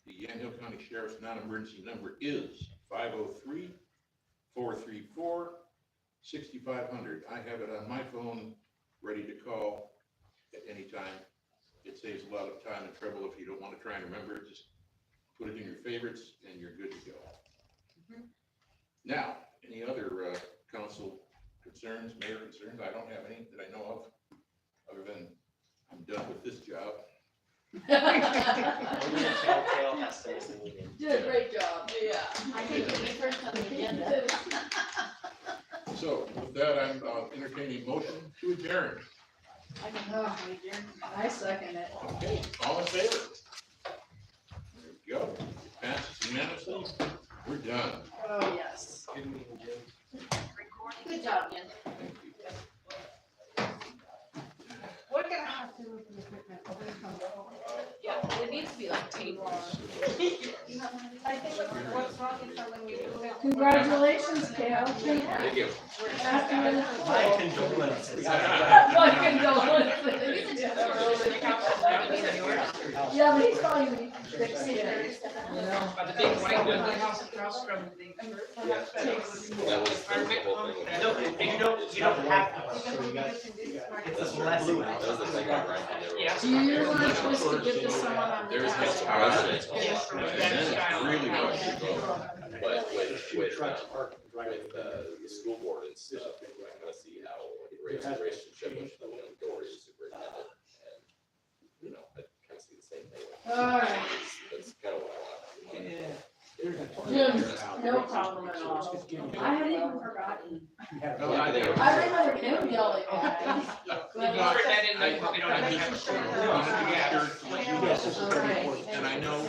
the Yamhill County Sheriff's non-emergency number is 503-434-6500. I have it on my phone, ready to call at any time. It saves a lot of time and trouble if you don't want to try and remember it. Just put it in your favorites and you're good to go. Mhm. Now, any other council concerns, mayor concerns? I don't have any that I know of, other than I'm done with this job. Only until Cale has to miss the meeting. Did a great job. I think when you first on the agenda. So with that, I'm entertaining motion to adjourn. I second it. Okay, all in favor? There we go. It passes unanimously. We're done. Oh, yes. Good meeting, Jim. Good job, Jen. We're gonna have to move the equipment away from the. Yeah, it needs to be like tape. You have one of these? I think what's wrong is that when we do it. Congratulations, Cale. Thank you. My condolences. My condolences. Yeah, but he's calling me. But the big white building house across from the church. Yeah, that was the whole thing. No, you don't have to. It's a blessing. That was the thing I ran from there. Yeah. Do you want us to give this someone on the? There's task council force? president, and then it's really much to go, but with the school board and stuff, I kind of see how it raised the relationship with the Dory superintendent, and, you know, I kind of see the same thing. All right. That's kind of what I want. Jim, no problem at all. I hadn't even forgotten. No, I think- I remember him yelling at me. Put that in there, we don't even have a. And I know,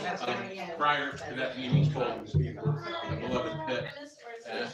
prior to that meeting, told the beloved pet, and